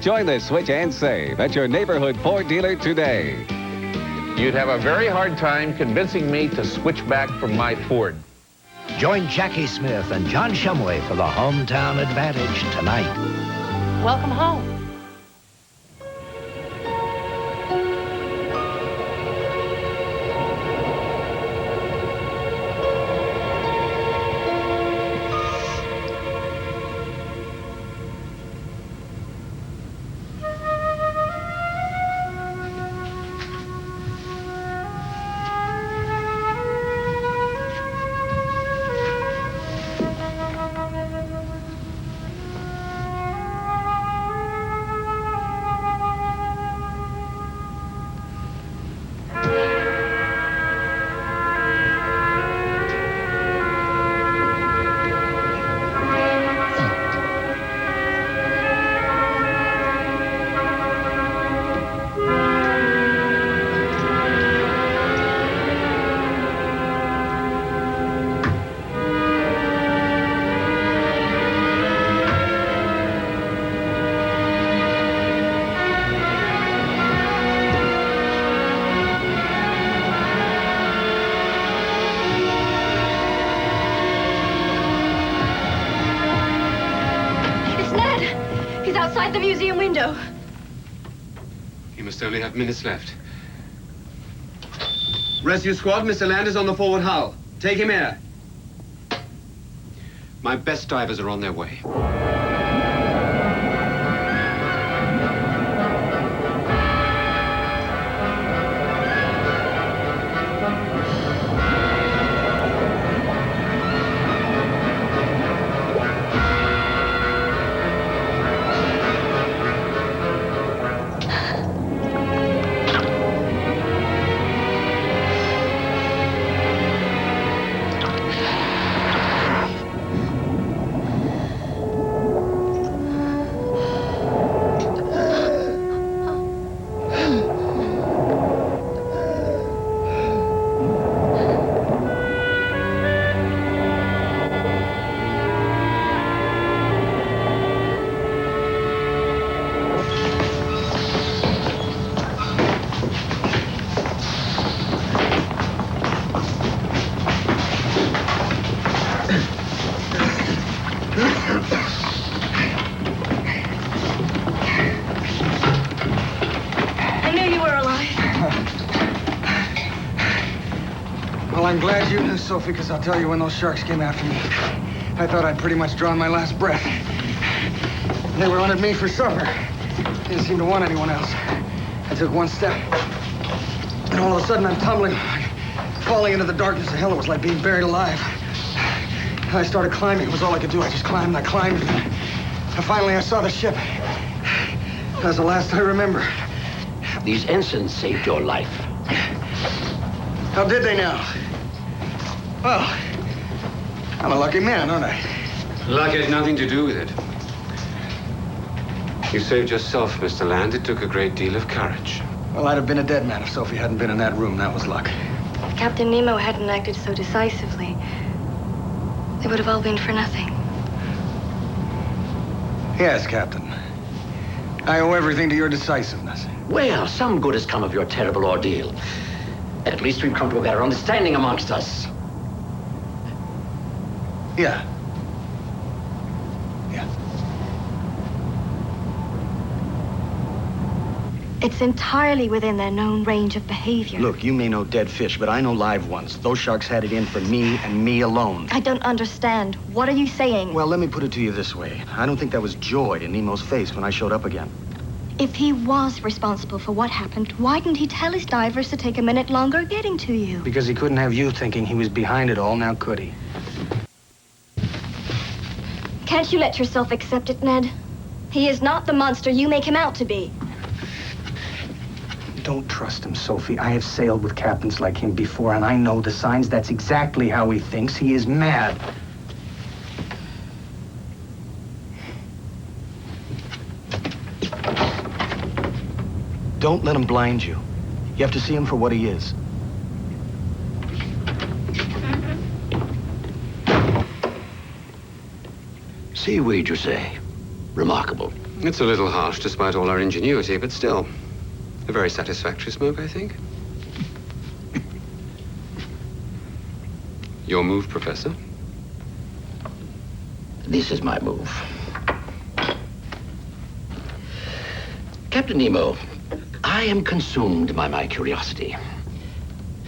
Join the switch and save at your neighborhood Ford dealer today. You'd have a very hard time convincing me to switch back from my Ford. Join Jackie Smith and John Shumway for the hometown advantage tonight. Welcome home. He's outside the museum window. He must only have minutes left. Rescue squad, Mr. Land is on the forward hull. Take him here. My best divers are on their way. I knew you were alive. Well, I'm glad you knew, Sophie, because I'll tell you, when those sharks came after me, I thought I'd pretty much drawn my last breath. They were on at me for supper. Didn't seem to want anyone else. I took one step, and all of a sudden I'm tumbling, falling into the darkness of hell. It was like being buried alive. I started climbing. It was all I could do. I just climbed and I climbed. And finally I saw the ship. That was the last I remember. These ensigns saved your life. How did they now? Well, I'm a lucky man, aren't I? Luck had nothing to do with it. You saved yourself, Mr. Land. It took a great deal of courage. Well, I'd have been a dead man if Sophie hadn't been in that room. That was luck. If Captain Nemo hadn't acted so decisively, they would have all been for nothing. Yes, Captain. I owe everything to your decisiveness. Well, some good has come of your terrible ordeal. At least we've come to a better understanding amongst us. Yeah. It's entirely within their known range of behavior. Look, you may know dead fish, but I know live ones. Those sharks had it in for me and me alone. I don't understand. What are you saying? Well, let me put it to you this way. I don't think that was joy in Nemo's face when I showed up again. If he was responsible for what happened, why didn't he tell his divers to take a minute longer getting to you? Because he couldn't have you thinking he was behind it all, now could he? Can't you let yourself accept it, Ned? He is not the monster you make him out to be. Don't trust him, Sophie. I have sailed with captains like him before, and I know the signs. That's exactly how he thinks. He is mad. Don't let him blind you. You have to see him for what he is. Seaweed, you say? Remarkable. It's a little harsh despite all our ingenuity, but still, a very satisfactory smoke, I think. Your move, Professor? This is my move. Captain Nemo, I am consumed by my curiosity.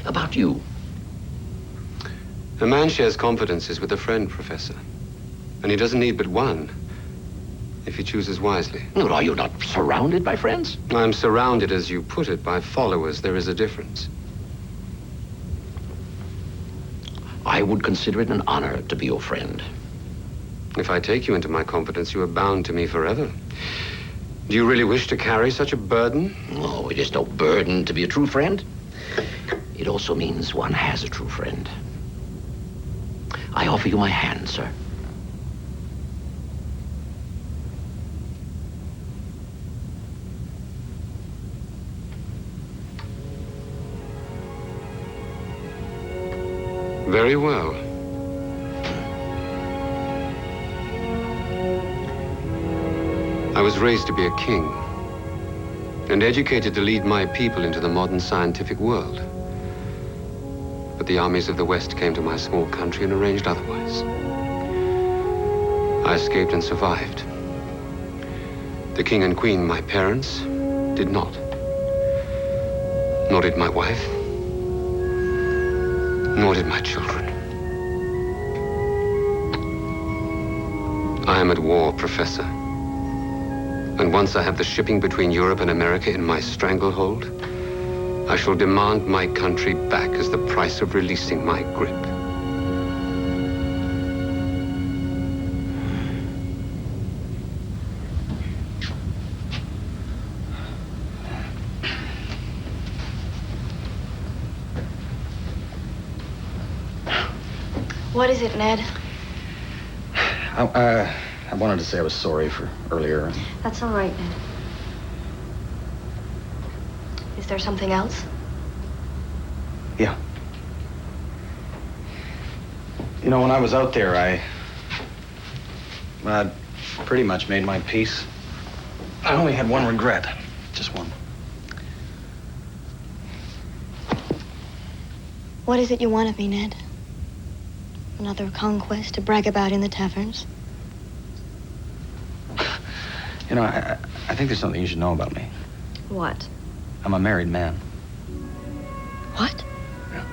About you. A man shares confidences with a friend, Professor. And he doesn't need but one, if he chooses wisely. Well, are you not surrounded by friends? I'm surrounded, as you put it, by followers. There is a difference. I would consider it an honor to be your friend. If I take you into my confidence, you are bound to me forever. Do you really wish to carry such a burden? Oh, it is no burden to be a true friend. It also means one has a true friend. I offer you my hand, sir. Very well. I was raised to be a king and educated to lead my people into the modern scientific world. But the armies of the West came to my small country and arranged otherwise. I escaped and survived. The king and queen, my parents, did not. Nor did my wife. Nor did my children. I am at war, Professor. And once I have the shipping between Europe and America in my stranglehold, I shall demand my country back as the price of releasing my grip. What is it, Ned? I wanted to say I was sorry for earlier. That's all right, Ned. Is there something else? Yeah. You know, when I was out there, I'd pretty much made my peace. I only had one regret. Just one. What is it you want of me, Ned? Another conquest to brag about in the taverns? You know, I think there's something you should know about me. What? I'm a married man. What? Yeah.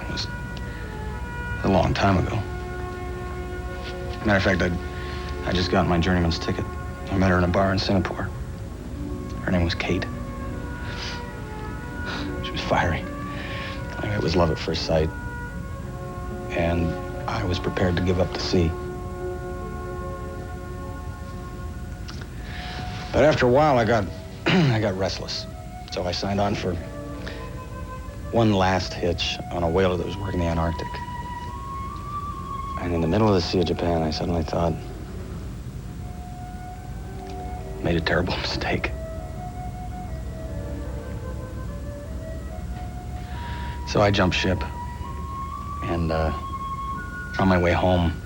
It was a long time ago. Matter of fact, I just got my journeyman's ticket. I met her in a bar in Singapore. Her name was Kate. She was fiery. I mean, it was love at first sight. And I was prepared to give up the sea. But after a while, I got restless. So I signed on for one last hitch on a whaler that was working the Antarctic. And in the middle of the Sea of Japan, I suddenly thought, made a terrible mistake. So I jumped ship. And on my way home,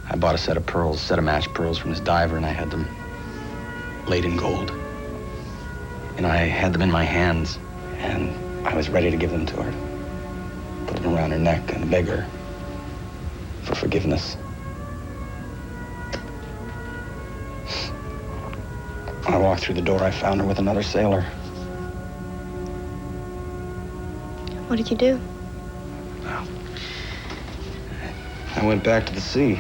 I bought a set of match pearls from this diver, and I had them laid in gold. And I had them in my hands, and I was ready to give them to her. Put them around her neck and beg her for forgiveness. When I walked through the door, I found her with another sailor. What did you do? Well, I went back to the sea.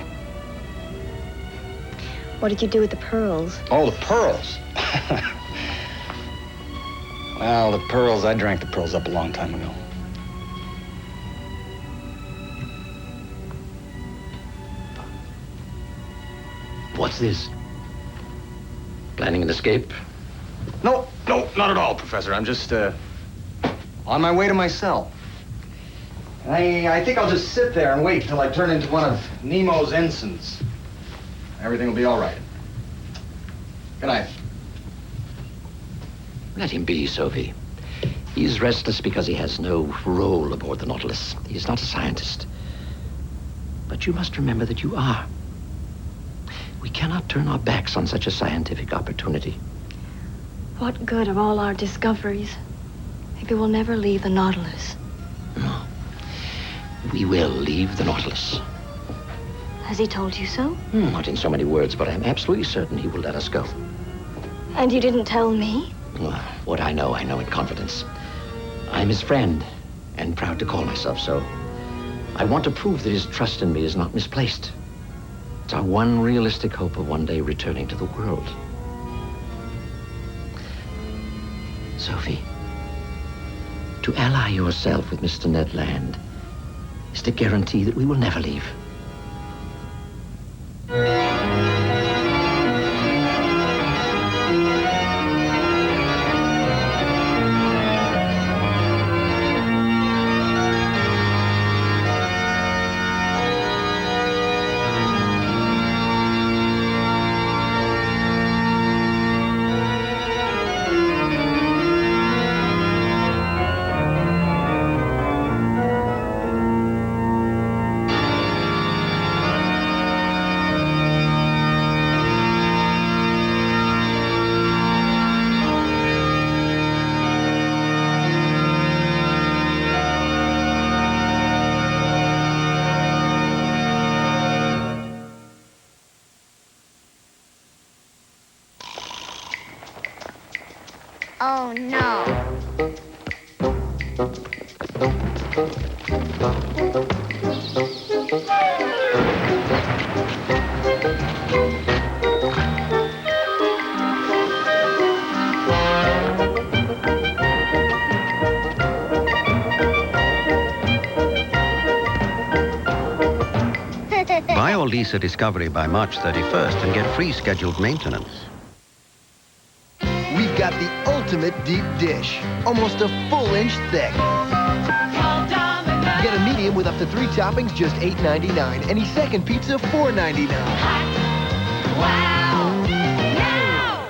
What did you do with the pearls? Oh, the pearls. Well, the pearls, I drank the pearls up a long time ago. What's this? Planning an escape? No, not at all, Professor. I'm just, on my way to my cell. I think I'll just sit there and wait till I turn into one of Nemo's ensigns. Everything will be all right. Good night. Let him be, Sophie. He's restless because he has no role aboard the Nautilus. He's not a scientist. But you must remember that you are. We cannot turn our backs on such a scientific opportunity. What good are all our discoveries? Maybe we'll never leave the Nautilus. No. We will leave the Nautilus. Has he told you so? Not in so many words, but I'm absolutely certain he will let us go. And you didn't tell me? What I know in confidence. I'm his friend, and proud to call myself so. I want to prove that his trust in me is not misplaced. It's our one realistic hope of one day returning to the world. Sophie, to ally yourself with Mr. Ned Land is to guarantee that we will never leave. Oh, no. Buy or lease a Discovery by March 31st and get free scheduled maintenance. We've got the ultimate deep dish, almost a full inch thick. Get a medium with up to 3 toppings, just $8.99. Any second pizza, $4.99. Wow! Now!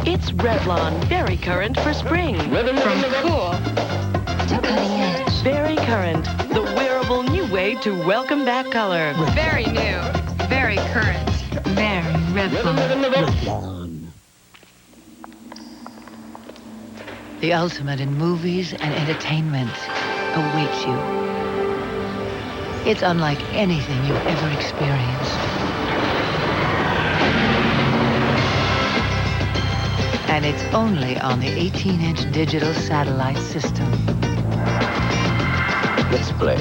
It's Revlon, very current for spring. From cool to cutting edge. Very current, the wearable new way to welcome back color. Very new, very current, very Revlon. The ultimate in movies and entertainment awaits you. It's unlike anything you've ever experienced. And it's only on the 18-inch digital satellite system. Let's play.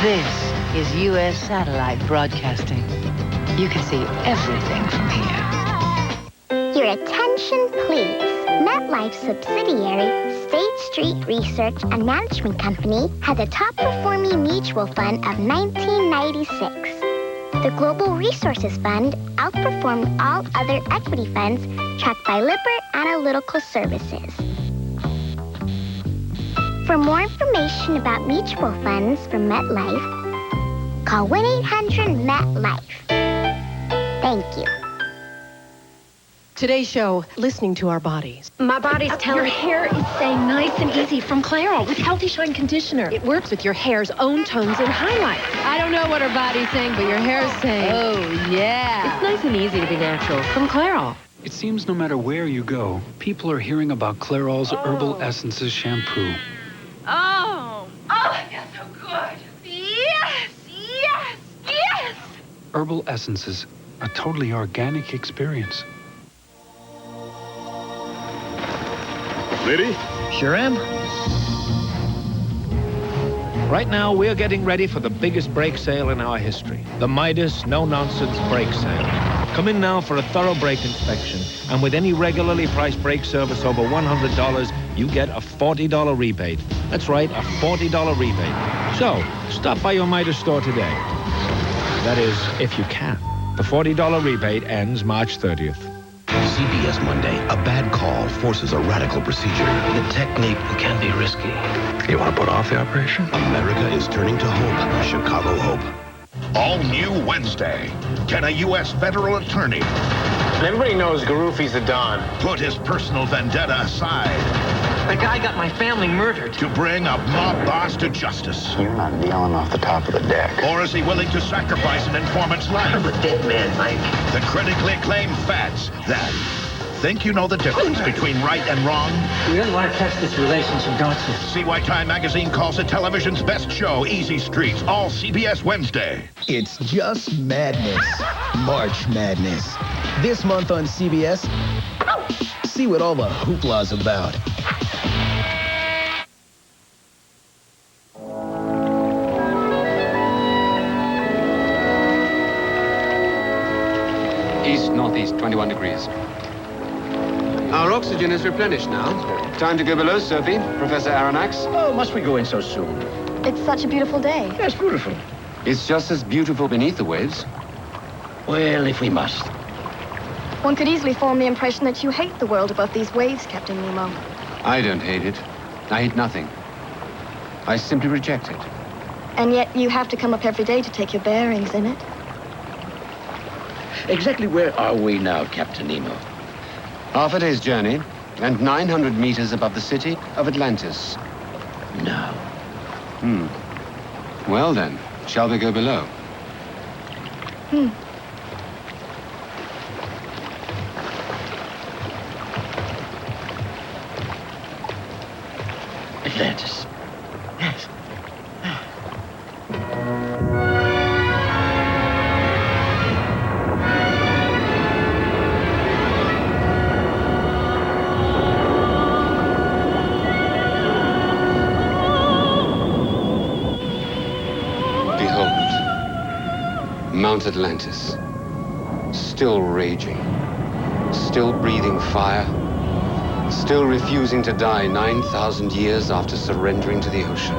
This is U.S. satellite broadcasting. You can see everything from here. Your attention, please. MetLife's subsidiary, State Street Research and Management Company, had the top-performing mutual fund of 1996. The Global Resources Fund outperformed all other equity funds tracked by Lippert Analytical Services. For more information about mutual funds from MetLife, call 1-800-MET-LIFE. Thank you. Today's show, listening to our bodies. My body's telling me. Your hair is saying nice and easy from Clairol with Healthy Shine Conditioner. It works with your hair's own tones and highlights. I don't know what her body's saying, but your hair's saying. Oh, yeah. It's nice and easy to be natural from Clairol. It seems no matter where you go, people are hearing about Clairol's Herbal Essences shampoo. Oh, it feels so good. Yes, yes, yes. Herbal Essences, a totally organic experience. Liddy? Sure am. Right now, we're getting ready for the biggest brake sale in our history. The Midas no-nonsense brake sale. Come in now for a thorough brake inspection, and with any regularly priced brake service over $100, you get a $40 rebate. That's right, a $40 rebate. So, stop by your Midas store today. That is, if you can. The $40 rebate ends March 30th. CBS Monday. A bad call forces a radical procedure. The technique can be risky. You want to put off the operation? America is turning to hope. Chicago Hope. All new Wednesday. Can a U.S. federal attorney... Everybody knows Garufi's the Don. ...put his personal vendetta aside... The guy got my family murdered. ...to bring a mob boss to justice? You're not dealing off the top of the deck. Or is he willing to sacrifice an informant's life? I'm a dead man, Mike. The critically acclaimed Fats. That. Think you know the difference between right and wrong? You really want to test this relationship, don't you? See why Time Magazine calls it television's best show, Easy Streets, all CBS Wednesday. It's just madness. March Madness. This month on CBS, see what all the hoopla's about. East-northeast, 21 degrees. Our oxygen is replenished now. Time to go below, Sophie. Professor Aronnax. Oh, must we go in so soon? It's such a beautiful day. Yes, beautiful. It's just as beautiful beneath the waves. Well, if we must. One could easily form the impression that you hate the world above these waves, Captain Nemo. I don't hate it. I hate nothing. I simply reject it. And yet you have to come up every day to take your bearings in it. Exactly where are we now, Captain Nemo? Half a day's journey, and 900 meters above the city of Atlantis. No. Well then, shall we go below? Atlantis. Yes. once Atlantis. Still raging. Still breathing fire. Still refusing to die 9,000 years after surrendering to the ocean.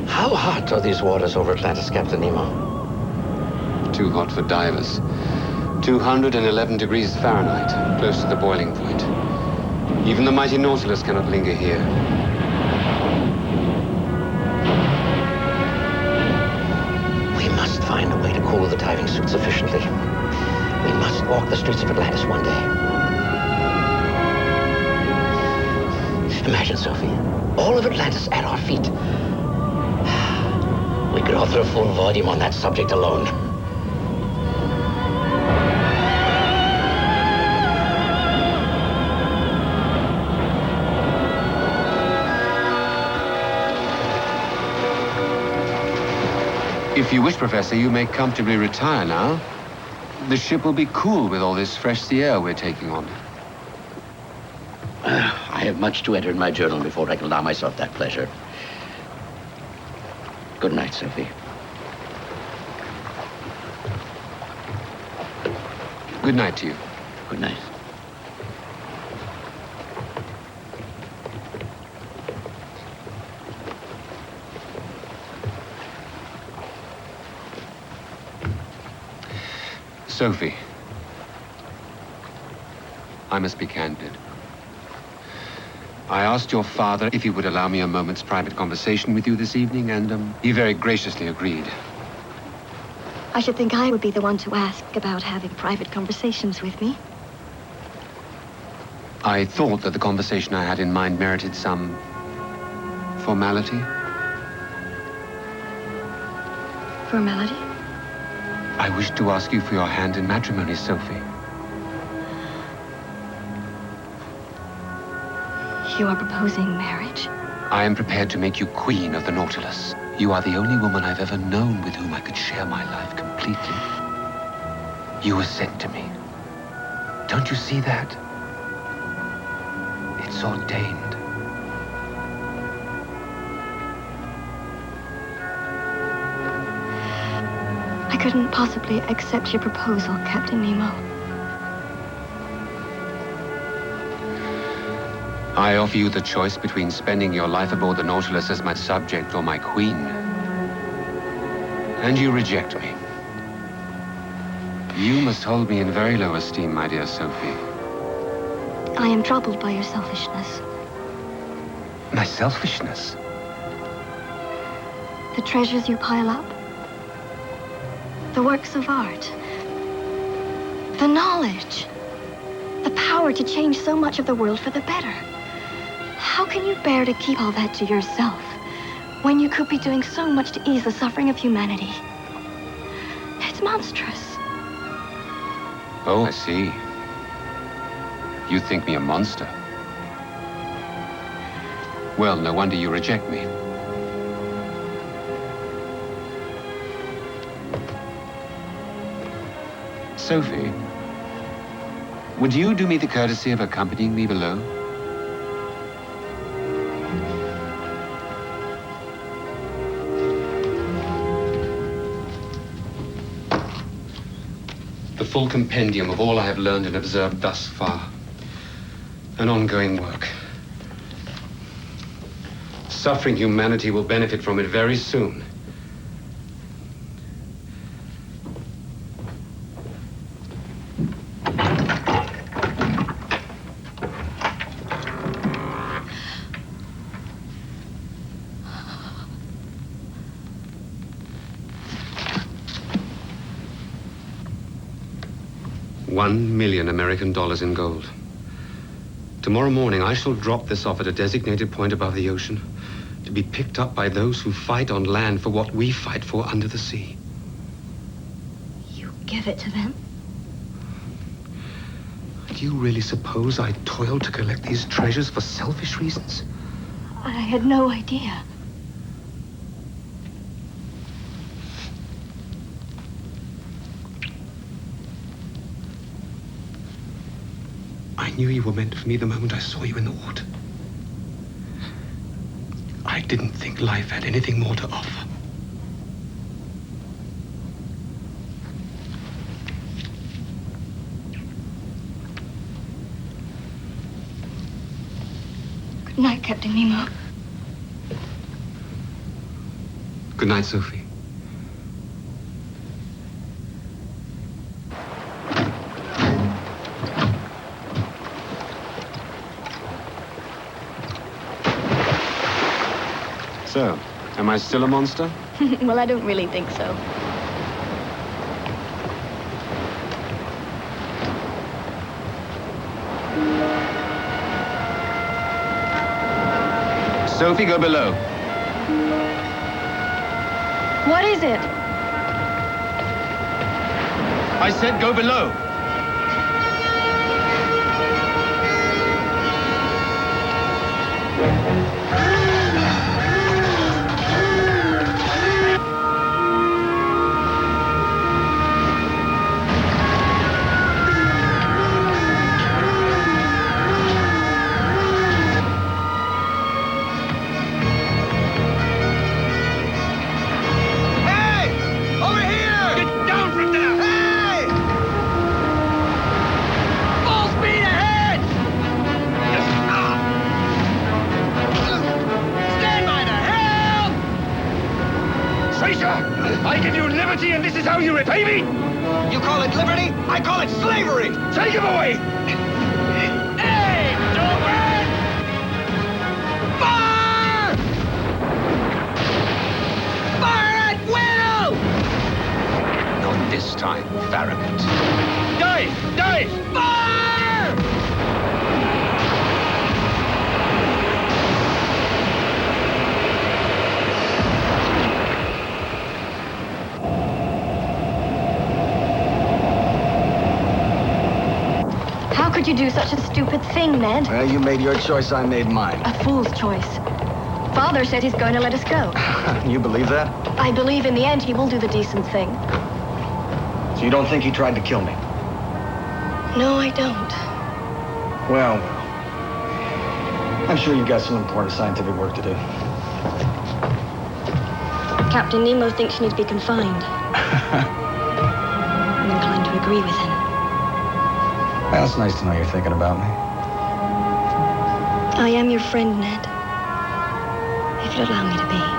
How hot are these waters over Atlantis, Captain Nemo? Too hot for divers. 211 degrees Fahrenheit, close to the boiling point. Even the mighty Nautilus cannot linger here. We must find a way to cool the diving suit sufficiently. We must walk the streets of Atlantis one day. Imagine, Sophie, all of Atlantis at our feet. We could author a full volume on that subject alone. If you wish, Professor, you may comfortably retire now. The ship will be cool with all this fresh sea air we're taking on. I have much to enter in my journal before I can allow myself that pleasure. Good night, Sophie. Good night to you. Good night. Sophie, I must be candid. I asked your father if he would allow me a moment's private conversation with you this evening, and he very graciously agreed. I should think I would be the one to ask about having private conversations with me. I thought that the conversation I had in mind merited some formality. Formality? I wish to ask you for your hand in matrimony, Sophie. You are proposing marriage? I am prepared to make you queen of the Nautilus. You are the only woman I've ever known with whom I could share my life completely. You were sent to me. Don't you see that? It's ordained. I couldn't possibly accept your proposal, Captain Nemo. I offer you the choice between spending your life aboard the Nautilus as my subject or my queen. And you reject me. You must hold me in very low esteem, my dear Sophie. I am troubled by your selfishness. My selfishness? The treasures you pile up. The works of art. The knowledge. The power to change so much of the world for the better. How can you bear to keep all that to yourself when you could be doing so much to ease the suffering of humanity? It's monstrous. Oh, I see. You think me a monster. Well, no wonder you reject me. Sophie, would you do me the courtesy of accompanying me below? The full compendium of all I have learned and observed thus far. An ongoing work. Suffering humanity will benefit from it very soon. $1 million American dollars in gold. Tomorrow morning, I shall drop this off at a designated point above the ocean to be picked up by those who fight on land for what we fight for under the sea. You give it to them? Do you really suppose I toiled to collect these treasures for selfish reasons? I had no idea. I knew you were meant for me the moment I saw you in the water. I didn't think life had anything more to offer. Good night, Captain Nemo. Good night, Sophie. So, am I still a monster? Well, I don't really think so. Sophie, go below. What is it? I said go below. I give you liberty, and this is how you repay me? You call it liberty? I call it slavery! Take him away! Hey, Doberman! Fire! Fire at will! Not this time, Farragut. Dive! Dive! Fire! How could you do such a stupid thing, Ned? Well, you made your choice, I made mine. A fool's choice. Father said he's going to let us go. You believe that? I believe in the end he will do the decent thing. So you don't think he tried to kill me? No, I don't. Well, I'm sure you've got some important scientific work to do. Captain Nemo thinks you need to be confined. I'm inclined to agree with him. Well, it's nice to know you're thinking about me. I am your friend, Ned. If you'd allow me to be.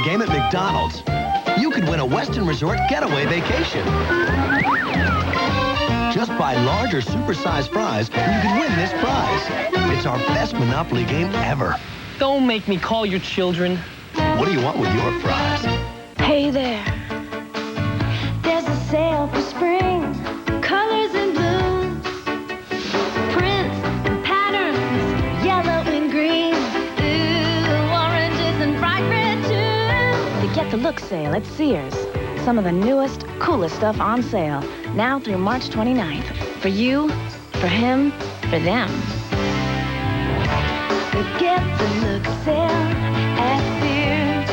Game at McDonald's. You could win a Western Resort getaway vacation. Just buy large or supersized fries and you can win this prize. It's our best Monopoly game ever. Don't make me call your children. What do you want with your fries? Hey there. There's a sale for spring. Colors and blues. Prints and patterns. Yellow and green. Ooh, oranges and bright red too. The Get the Look sale at Sears. Some of the newest, coolest stuff on sale. Now through March 29th. For you, for him, for them. The Get the Look sale at Sears.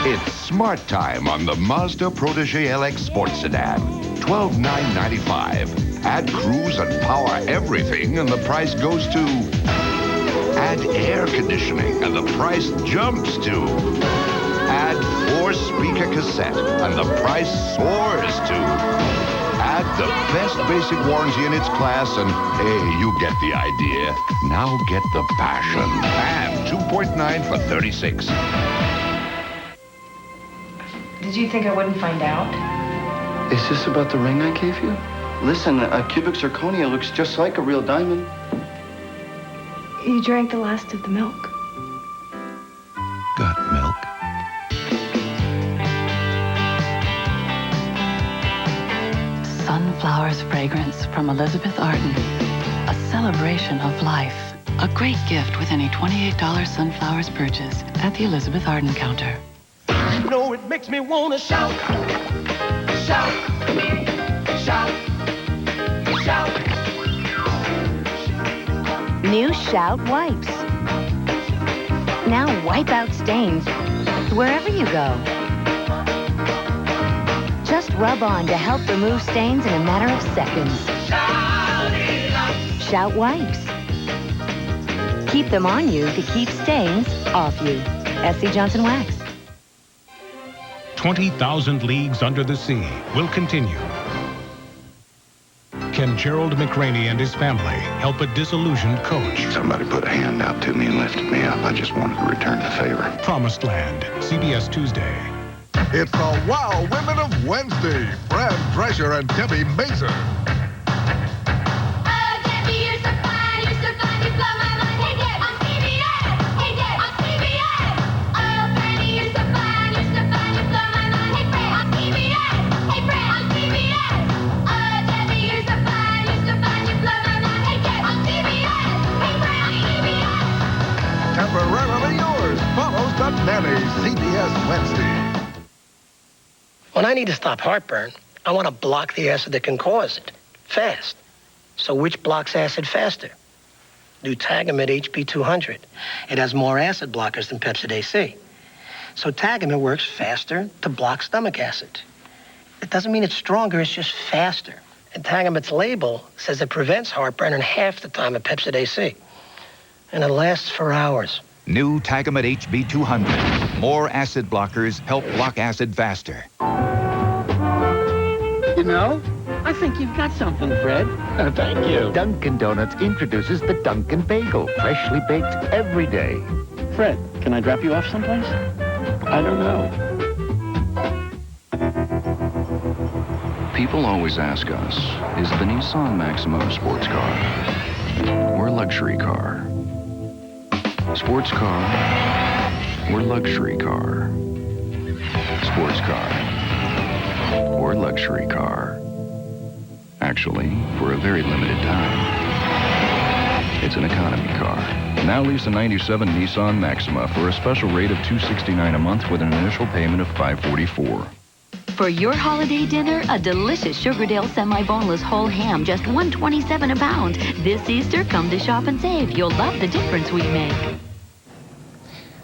It's smart time on the Mazda Protege LX Sports Sedan. $12,995. Add cruise and power everything and the price goes to... Add air conditioning and the price jumps to... Add 4-speaker cassette and the price soars to... Add the best basic warranty in its class and, hey, you get the idea. Now get the passion. And 2.9 for $36. Did you think I wouldn't find out? Is this about the ring I gave you? Listen, a cubic zirconia looks just like a real diamond. You drank the last of the milk. Got milk? Sunflower's fragrance from Elizabeth Arden. A celebration of life. A great gift with any $28 sunflowers purchase at the Elizabeth Arden counter. You know it makes me want to shout, shout, shout, shout. New Shout Wipes. Now wipe out stains wherever you go. Just rub on to help remove stains in a matter of seconds. Shout Wipes. Keep them on you to keep stains off you. S.C. Johnson Wax. 20,000 Leagues Under the Sea will continue. Can Gerald McRaney and his family help a disillusioned coach? Somebody put a hand out to me and lifted me up. I just wanted to return the favor. Promised Land, CBS Tuesday. It's the Wow Women of Wednesday. Fran Drescher and Debbie Mazur. Temporarily yours follows the Nanny, CBS Wednesday. When I need to stop heartburn, I want to block the acid that can cause it, fast. So which blocks acid faster? Do Tagamet HP 200. It has more acid blockers than Pepcid AC. So Tagamet works faster to block stomach acid. It doesn't mean it's stronger, it's just faster. And Tagamet's label says it prevents heartburn in half the time of Pepcid AC. And it lasts for hours. New Tagamet HB 200. More acid blockers help block acid faster. You know, I think you've got something, Fred. Thank you. Dunkin' Donuts introduces the Dunkin' Bagel, freshly baked every day. Fred, can I drop you off someplace? I don't know. People always ask us, is the Nissan Maxima a sports car or a luxury car? Sports car or luxury car? Sports car or luxury car? Actually, for a very limited time, it's an economy car. Now lease a 97 Nissan Maxima for a special rate of $269 a month with an initial payment of $544. For your holiday dinner, a delicious Sugardale semi-boneless whole ham, just $1.27 a pound. This Easter, come to shop and save. You'll love the difference we make.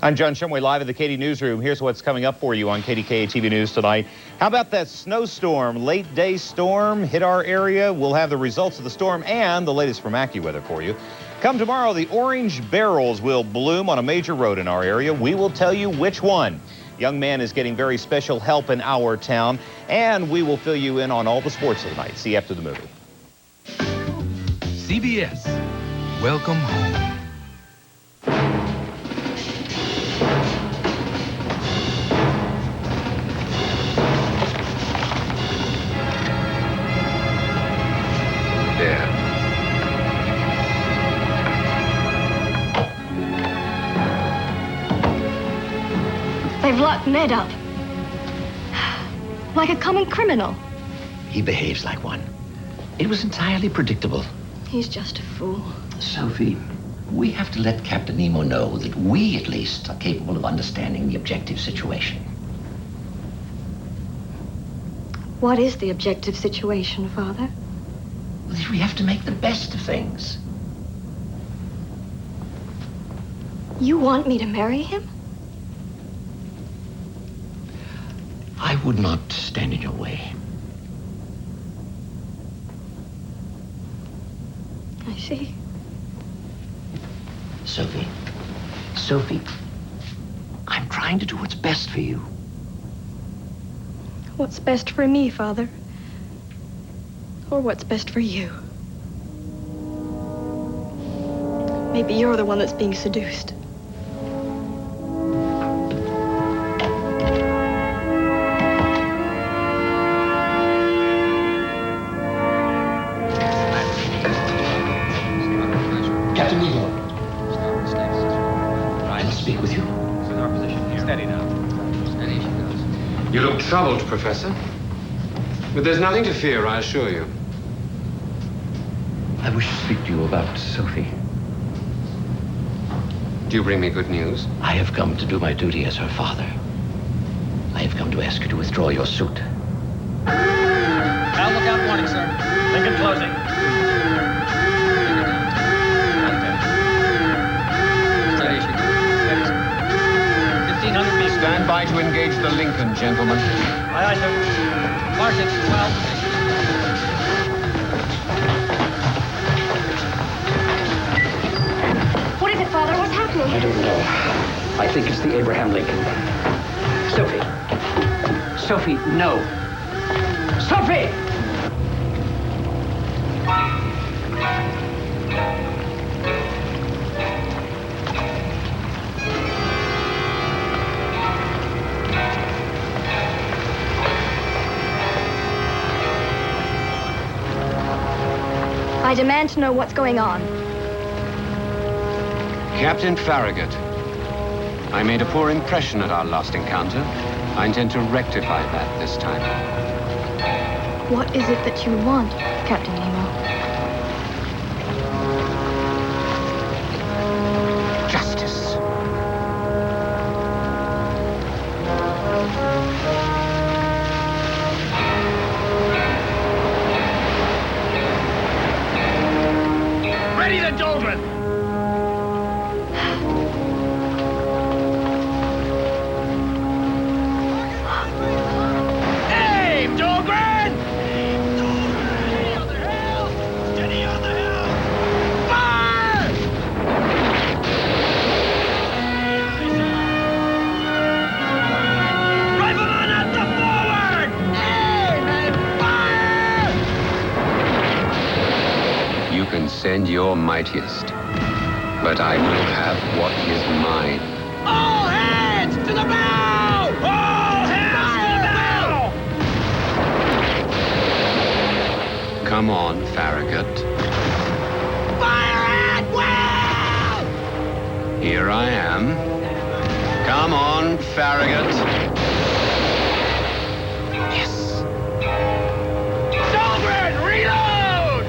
I'm John Shumway, live at the Katy Newsroom. Here's what's coming up for you on KDKA TV News tonight. How about that snowstorm, late day storm hit our area? We'll have the results of the storm and the latest from AccuWeather for you. Come tomorrow, the orange barrels will bloom on a major road in our area. We will tell you which one. Young man is getting very special help in our town, and we will fill you in on all the sports of the night. See you after the movie. CBS, welcome home. They've locked Ned up. Like a common criminal. He behaves like one. It was entirely predictable. He's just a fool. Sophie, we have to let Captain Nemo know that we, at least, are capable of understanding the objective situation. What is the objective situation, Father? We have to make the best of things. You want me to marry him? I would not stand in your way. I see. Sophie, I'm trying to do what's best for you. What's best for me, Father? Or what's best for you? Maybe you're the one that's being seduced. Captain Nemo. I'll speak with you. In our position. Steady now. Steady she goes. You look troubled, Professor. But there's nothing to fear, I assure you. I wish to speak to you about Sophie. Do you bring me good news? I have come to do my duty as her father. I have come to ask you to withdraw your suit. Now lookout warning, sir. Lincoln closing. Steady, she goes. Steady, sir. 1,500 meters. Stand by to engage the Lincoln, gentlemen. Aye, aye, sir. Martin, 12. What is it, Father? What's happening? I don't know. I think it's the Abraham Lincoln. Sophie. Sophie, no. Sophie! I demand to know what's going on. Captain Farragut, I made a poor impression at our last encounter. I intend to rectify that this time. What is it that you want, Captain Nemo? Justice. Ready the Doldrin! Aim, Dahlgren! Steady on the hill! Steady on the hill! Fire! Rifleman at the forward! Aim and fire! You can send your mightiest, but I will have what is mine. All hands to the bow! All hands to the bow! Come on, Farragut. Fire at will! Here I am. Come on, Farragut. Yes. Dahlgren, reload!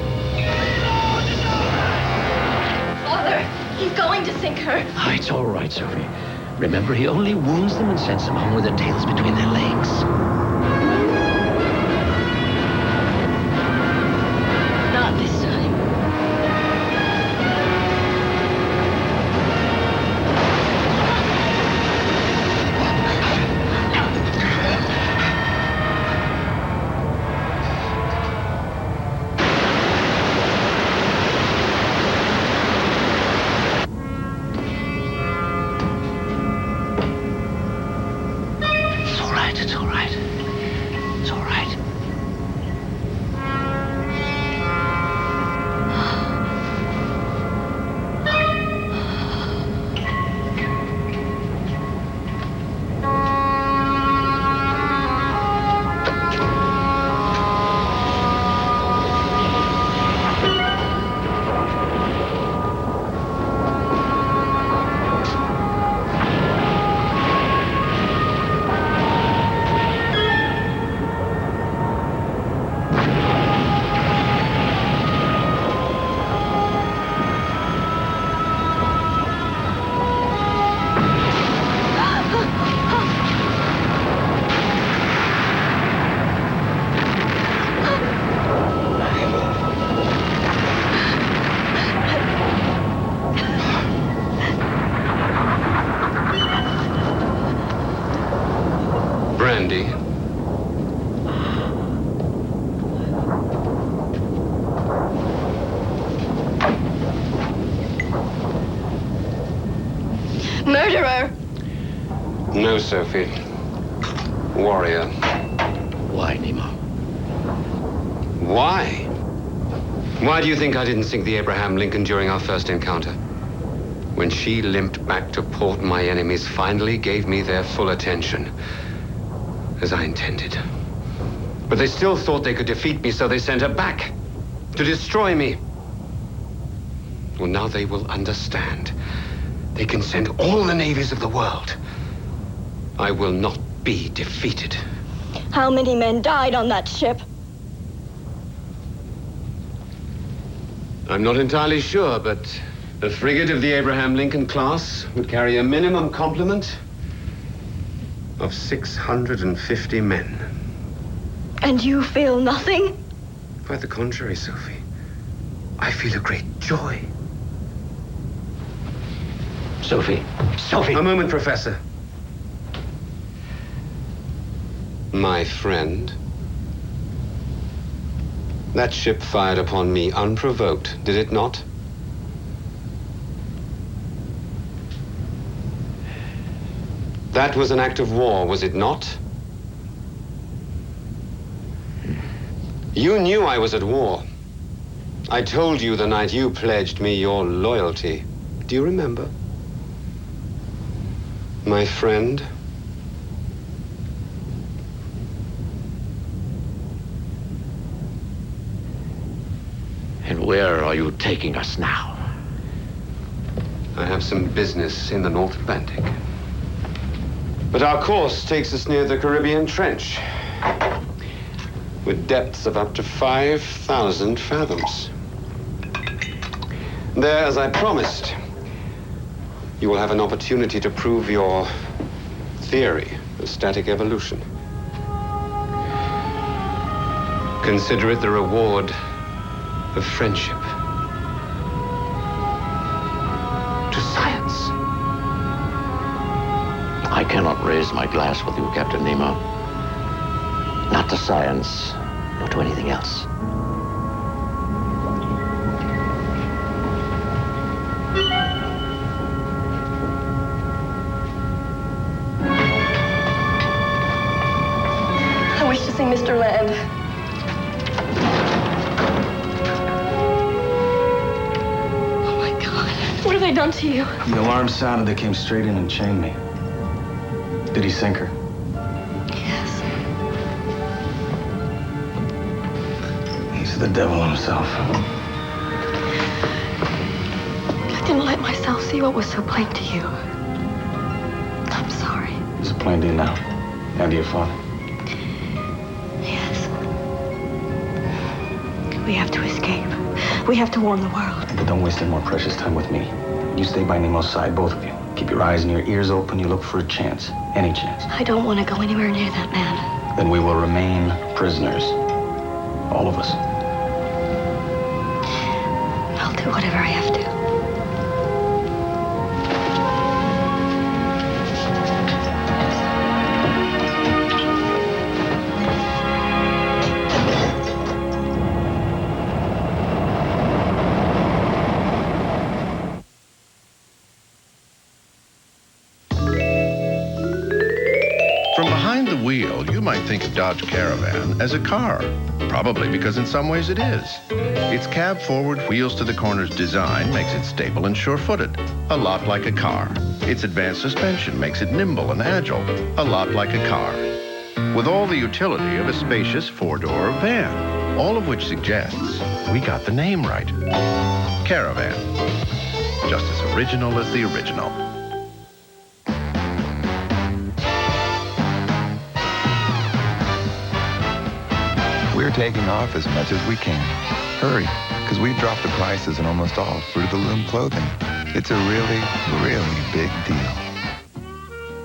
Father, he's going to sink her. Ah, it's all right, Sophie. Remember, he only wounds them and sends them home with their tails between their legs. Not this time. It's all right, it's all right. It's all right. Brandy. Murderer! No, Sophie. Warrior. Why, Nemo? Why? Why do you think I didn't sink the Abraham Lincoln during our first encounter? When she limped back to port, my enemies finally gave me their full attention, as I intended. But they still thought they could defeat me, so they sent her back to destroy me. Well, now they will understand. They can send all the navies of the world. I will not be defeated. How many men died on that ship? I'm not entirely sure, but the frigate of the Abraham Lincoln class would carry a minimum complement of 650 men. And you feel nothing? Quite the contrary, Sophie. I feel a great joy. Sophie. Sophie! A moment, Professor. My friend. That ship fired upon me unprovoked, did it not? That was an act of war, was it not? You knew I was at war. I told you the night you pledged me your loyalty. Do you remember? My friend? And where are you taking us now? I have some business in the North Atlantic. But our course takes us near the Caribbean Trench, with depths of up to 5,000 fathoms. There, as I promised, you will have an opportunity to prove your theory of static evolution. Consider it the reward of friendship to science. I cannot raise my glass with you, Captain Nemo. Not to science, nor to anything else. I wish to see Mr. Land. Oh my God. What have they done to you? The alarm sounded. They came straight in and chained me. Did he sink her? Yes. He's the devil himself. I didn't let myself see what was so plain to you. I'm sorry. It's plain to you now. And to your father. Yes. We have to escape. We have to warn the world. But don't waste any more precious time with me. You stay by Nemo's side, both of you. Keep your eyes and your ears open. You look for a chance. Any chance. I don't want to go anywhere near that man. Then we will remain prisoners. All of us. I'll do whatever I have to. From behind the wheel, you might think of Dodge Caravan as a car. Probably because in some ways it is. Its cab-forward, wheels-to-the-corners design makes it stable and sure-footed, a lot like a car. Its advanced suspension makes it nimble and agile, a lot like a car. With all the utility of a spacious four-door van, all of which suggests we got the name right. Caravan. Just as original as the original. We're taking off as much as we can. Hurry, because we've dropped the prices on almost all Fruit of the Loom clothing. It's a really, really big deal.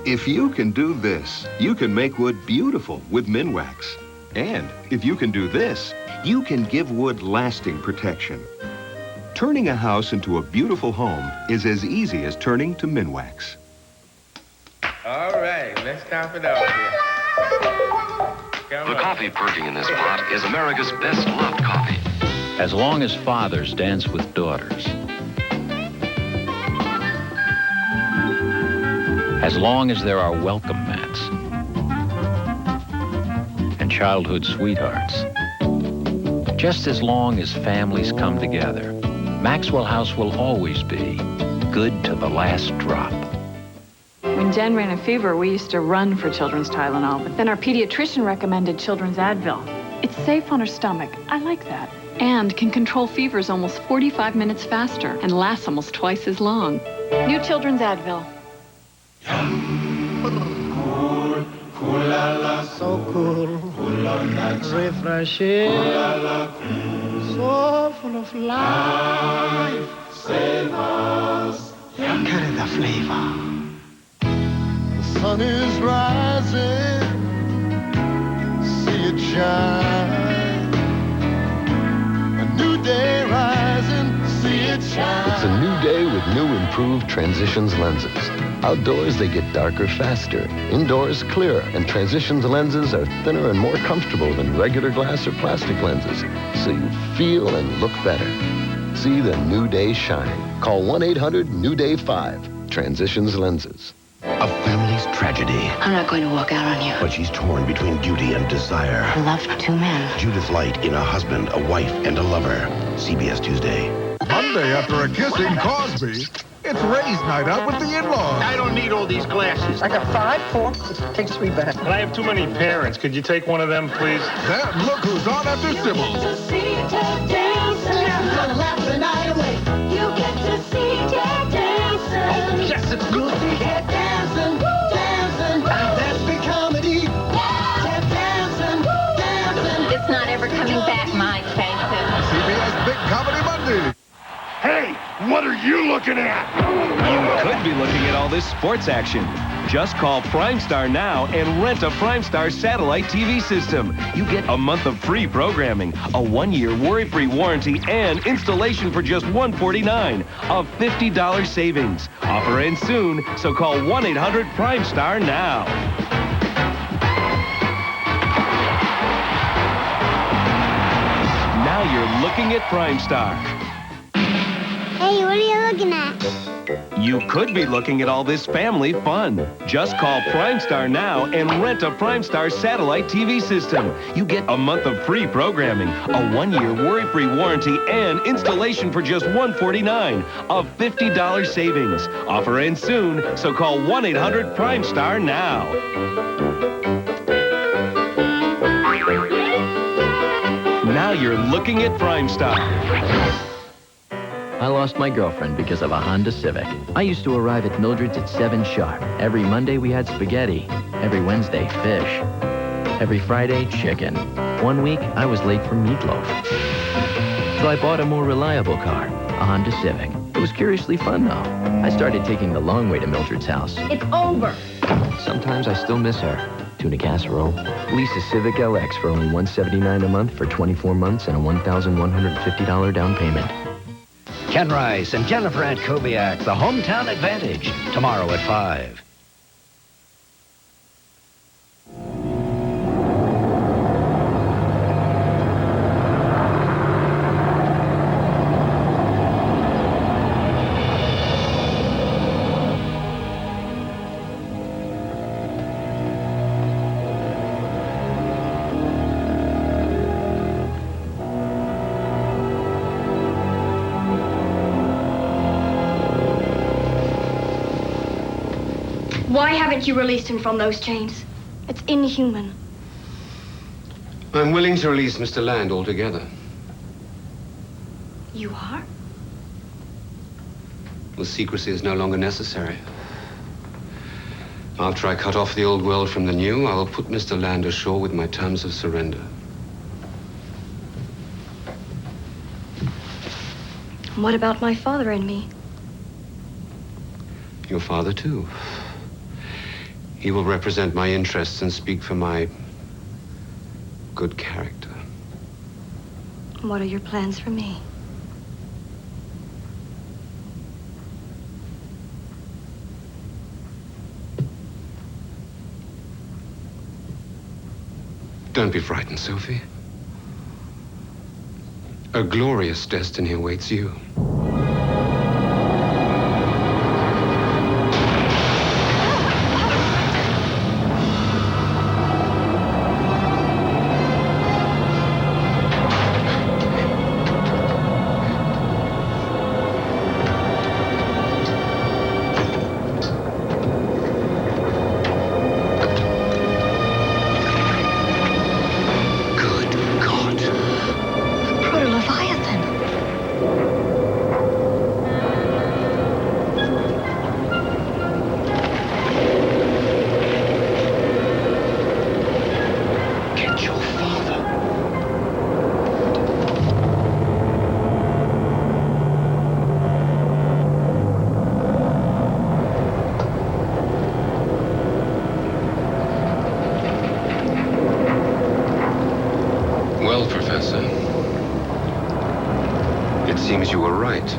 If you can do this, you can make wood beautiful with Minwax. And if you can do this, you can give wood lasting protection. Turning a house into a beautiful home is as easy as turning to Minwax. All right, let's top it off here. The coffee perking in this pot is America's best loved coffee. As long as fathers dance with daughters. As long as there are welcome mats. And childhood sweethearts. Just as long as families come together, Maxwell House will always be good to the last drop. When Jen ran a fever, we used to run for children's Tylenol, but then our pediatrician recommended children's Advil. It's safe on her stomach. I like that. And can control fevers almost 45 minutes faster and lasts almost twice as long. New children's Advil. Ooh la la, so cool. Ooh la la, refreshing. Ooh la la, so full of life. Save us. Carry the flavor. The sun is rising. See it shine. A new day rising. See it shine. It's a new day with new improved Transitions lenses. Outdoors, they get darker faster. Indoors, clearer. And Transitions lenses are thinner and more comfortable than regular glass or plastic lenses. So you feel and look better. See the new day shine. Call 1-800-NEW-DAY-5. Transitions lenses. A family's tragedy. I'm not going to walk out on you. But she's torn between duty and desire. I love two men. Judith Light in A Husband, a Wife, and a Lover. CBS Tuesday. Monday after a kissing Cosby, it's Ray's night out with the in-laws. I don't need all these glasses. I got 5, 4. Take 3 back. And I have too many parents. Could you take one of them, please? Then look who's on after Sybil. Yes, it's good. Tap dancing, dancing. That's the comedy. Tap dancing, dancing. It's not ever coming back, Mike Tyson. CBS Big Comedy Monday. Hey, what are you looking at? You could be looking at all this sports action. Just call PrimeStar now and rent a PrimeStar satellite TV system. You get a month of free programming, a 1-year worry-free warranty, and installation for just $149, a $50 savings. Offer ends soon, so call 1-800-PRIME-STAR now. Now you're looking at PrimeStar. Hey, what are you looking at? You could be looking at all this family fun. Just call PrimeStar now and rent a PrimeStar satellite TV system. You get a month of free programming, a 1-year worry-free warranty, and installation for just $149, a $50 savings. Offer ends soon, so call 1-800-PRIME-STAR now. Now you're looking at PrimeStar. I lost my girlfriend because of a Honda Civic. I used to arrive at Mildred's at 7 sharp. Every Monday we had spaghetti. Every Wednesday, fish. Every Friday, chicken. One week, I was late for meatloaf. So I bought a more reliable car, a Honda Civic. It was curiously fun, though. I started taking the long way to Mildred's house. It's over. Sometimes I still miss her. Tuna casserole. Lease a Civic LX for only $179 a month for 24 months and a $1,150 down payment. Ken Rice and Jennifer Antkowiak, The Hometown Advantage, tomorrow at 5. Why haven't you released him from those chains? It's inhuman. I'm willing to release Mr. Land altogether. You are? The secrecy is no longer necessary. After I cut off the old world from the new, I will put Mr. Land ashore with my terms of surrender. What about my father and me? Your father, too. He will represent my interests and speak for my good character. What are your plans for me? Don't be frightened, Sophie. A glorious destiny awaits you. you were right.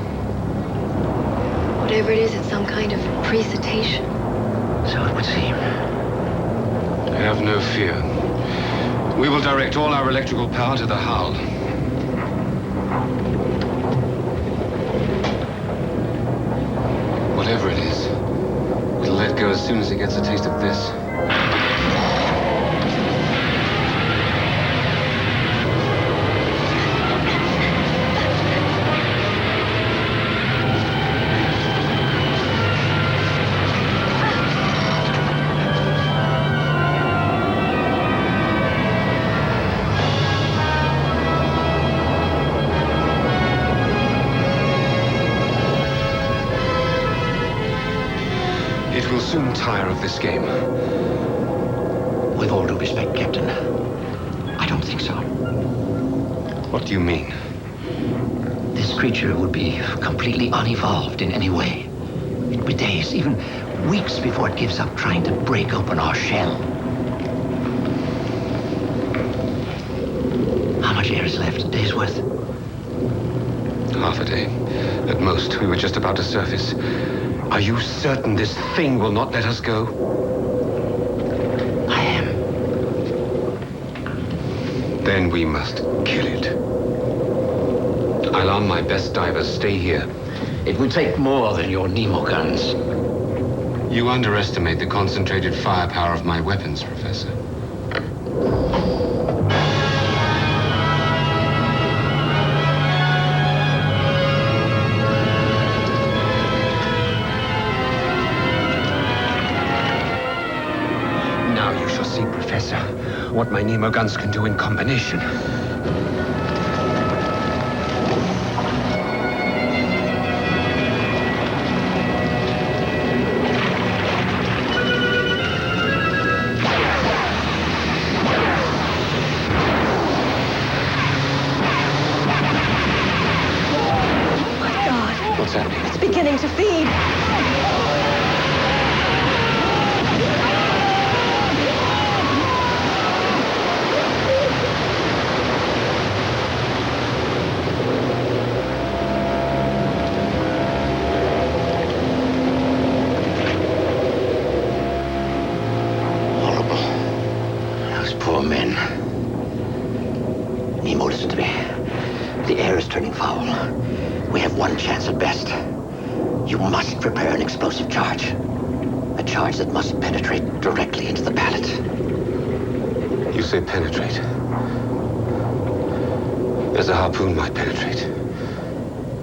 Whatever it is, it's some kind of presentation. So it would seem. Have no fear. We will direct all our electrical power to the hull. Whatever it is, we'll let go as soon as it gets a taste of this. It will soon tire of this game. With all due respect, Captain, I don't think so. What do you mean? This creature would be completely unevolved in any way. It would be days, even weeks before it gives up trying to break open our shell. How much air is left? A day's worth? Half a day. At most, we were just about to surface. Are you certain this thing will not let us go? I am. Then we must kill it. I'll arm my best divers. Stay here. It would take more than your Nemo guns. You underestimate the concentrated firepower of my weapons, Professor. Now you shall see, Professor, what my Nemo guns can do in combination. What's happening? It's beginning to feed. Horrible. Those poor men. Nemo, listen to me. The air is turning foul. We have one chance at best. You must prepare an explosive charge. A charge that must penetrate directly into the palate. You say penetrate. As a harpoon might penetrate.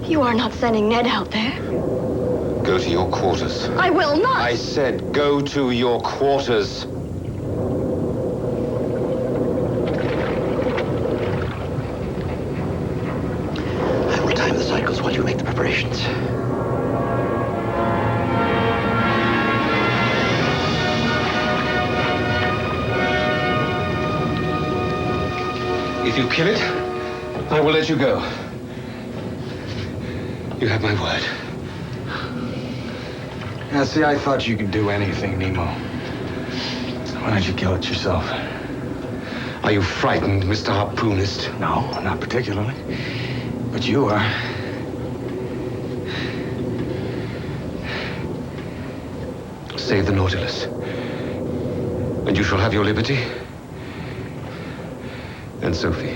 You are not sending Ned out there. Go to your quarters. I will not. I said go to your quarters. I will time the cycles while you make the preparations. If you kill it, I will let you go. You have my word. Yeah, see, I thought you could do anything, Nemo. Why don't you kill it yourself? Are you frightened, Mr. Harpoonist? No, not particularly. But you are. Save the Nautilus. And you shall have your liberty. And Sophie.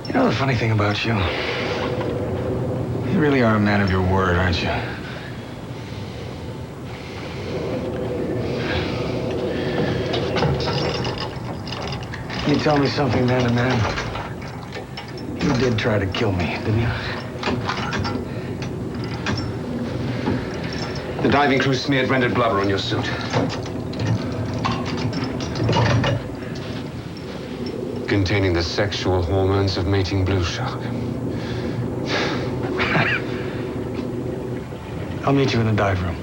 You know the funny thing about you? You really are a man of your word, aren't you? Can you tell me something, man to man? You did try to kill me, didn't you? The diving crew smeared rendered blubber on your suit. Containing the sexual hormones of mating blue shark. I'll meet you in the dive room.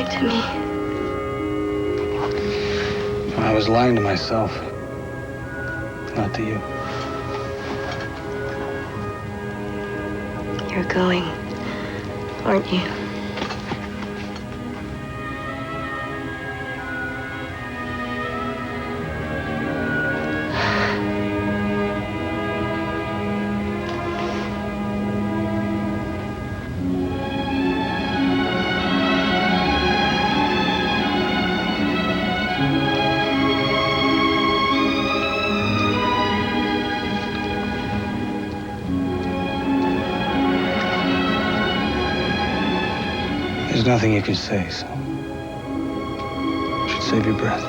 lied to me. I was lying to myself, not to you. You're going, aren't you? There's nothing you can say, so you should save your breath.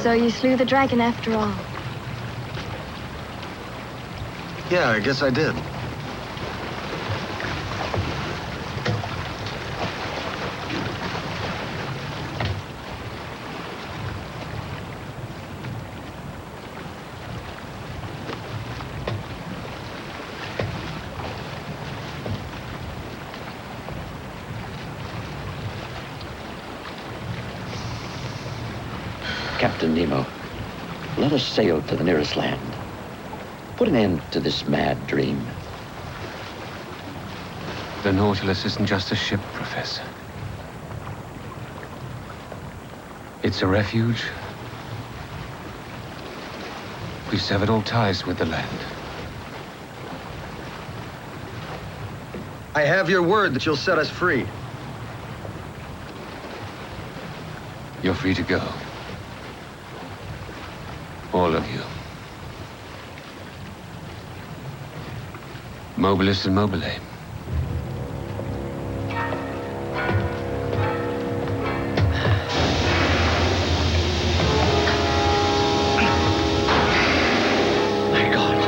So you slew the dragon after all. Yeah, I guess I did. Captain Nemo, let us sail to the nearest land. Put an end to this mad dream. The Nautilus isn't just a ship, Professor. It's a refuge. We've severed all ties with the land. I have your word that you'll set us free. You're free to go. All of you. Mobilis and mobile. My God.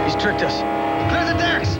He's tricked us. Clear the decks!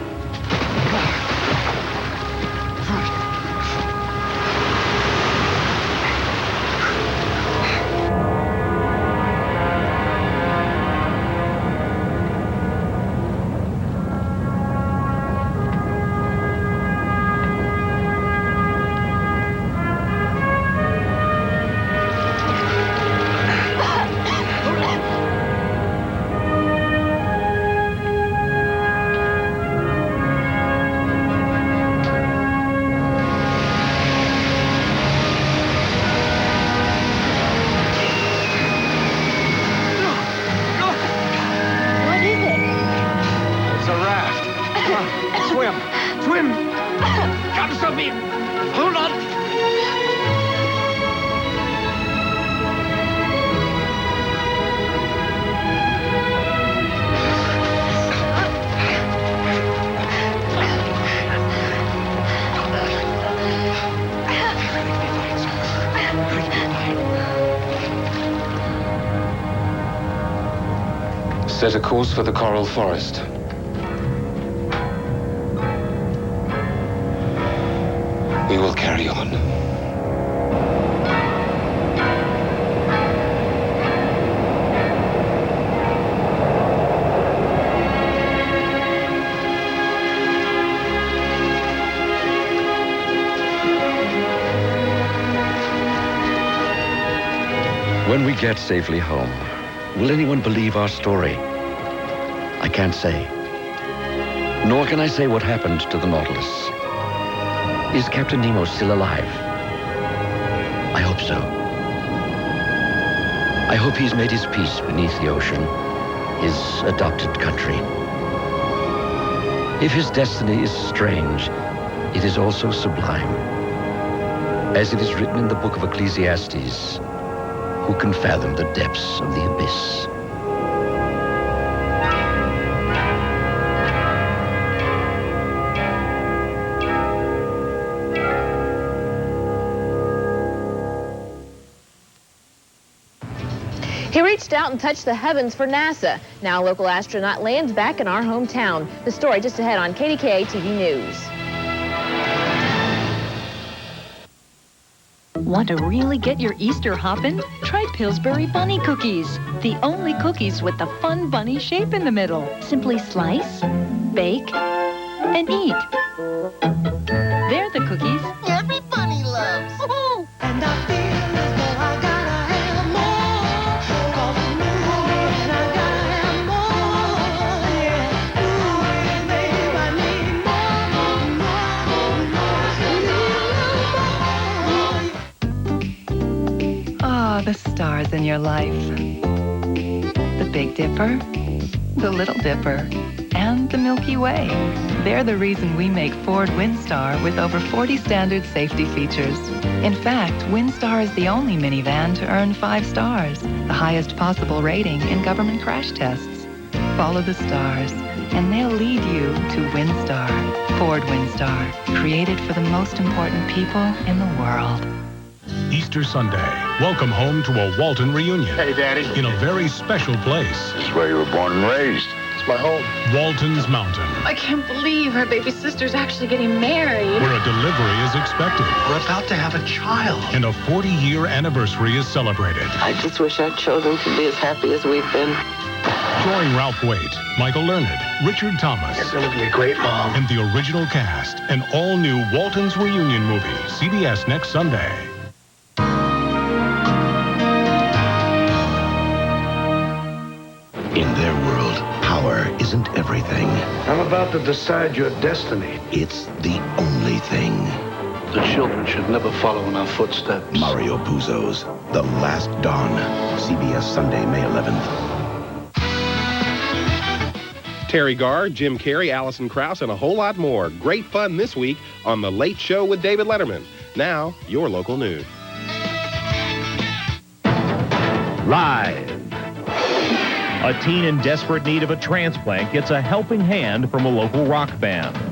Swim! Come, Sophie! Hold on! Set a course for the coral forest. We will carry on. When we get safely home, will anyone believe our story? I can't say. Nor can I say what happened to the Nautilus. Is Captain Nemo still alive? I hope so. I hope he's made his peace beneath the ocean, his adopted country. If his destiny is strange, it is also sublime. As it is written in the book of Ecclesiastes, who can fathom the depths of the abyss? He reached out and touched the heavens for NASA. Now a local astronaut lands back in our hometown. The story just ahead on KDKA TV News. Want to really get your Easter hoppin'? Try Pillsbury Bunny Cookies. The only cookies with the fun bunny shape in the middle. Simply slice, bake, and eat. They're the cookies every bunny loves. And I feel as though I gotta have more. 'Cause it's moving and I gotta have more. Yeah. Ooh, babe, I need more. Ah, the stars in your life. The Big Dipper, the Little Dipper, and the Milky Way. They're the reason we make Ford Windstar with over 40 standard safety features. In fact, Windstar is the only minivan to earn 5 stars, the highest possible rating in government crash tests. Follow the stars, and they'll lead you to Windstar. Ford Windstar, created for the most important people in the world. Easter Sunday, welcome home to a Walton reunion. Hey, Daddy. In a very special place. This is where you were born and raised. It's my home. Walton's Mountain, I can't believe her baby sister's actually getting married. where a delivery is expected. We're about to have a child. And a 40-year anniversary is celebrated. I just wish our children could be as happy as we've been. Starring Ralph Waite, Michael Learned, Richard Thomas. You're going to be a great mom. And the original cast. An all-new Walton's reunion movie. CBS next Sunday. In their world, power isn't everything. I'm about to decide your destiny. It's the only thing. The children should never follow in our footsteps. Mario Puzo's The Last Dawn. CBS Sunday, May 11th. Terry Garr, Jim Carrey, Allison Krauss, and a whole lot more. Great fun this week on The Late Show with David Letterman. Now, your local news. Live A teen in desperate need of a transplant gets a helping hand from a local rock band.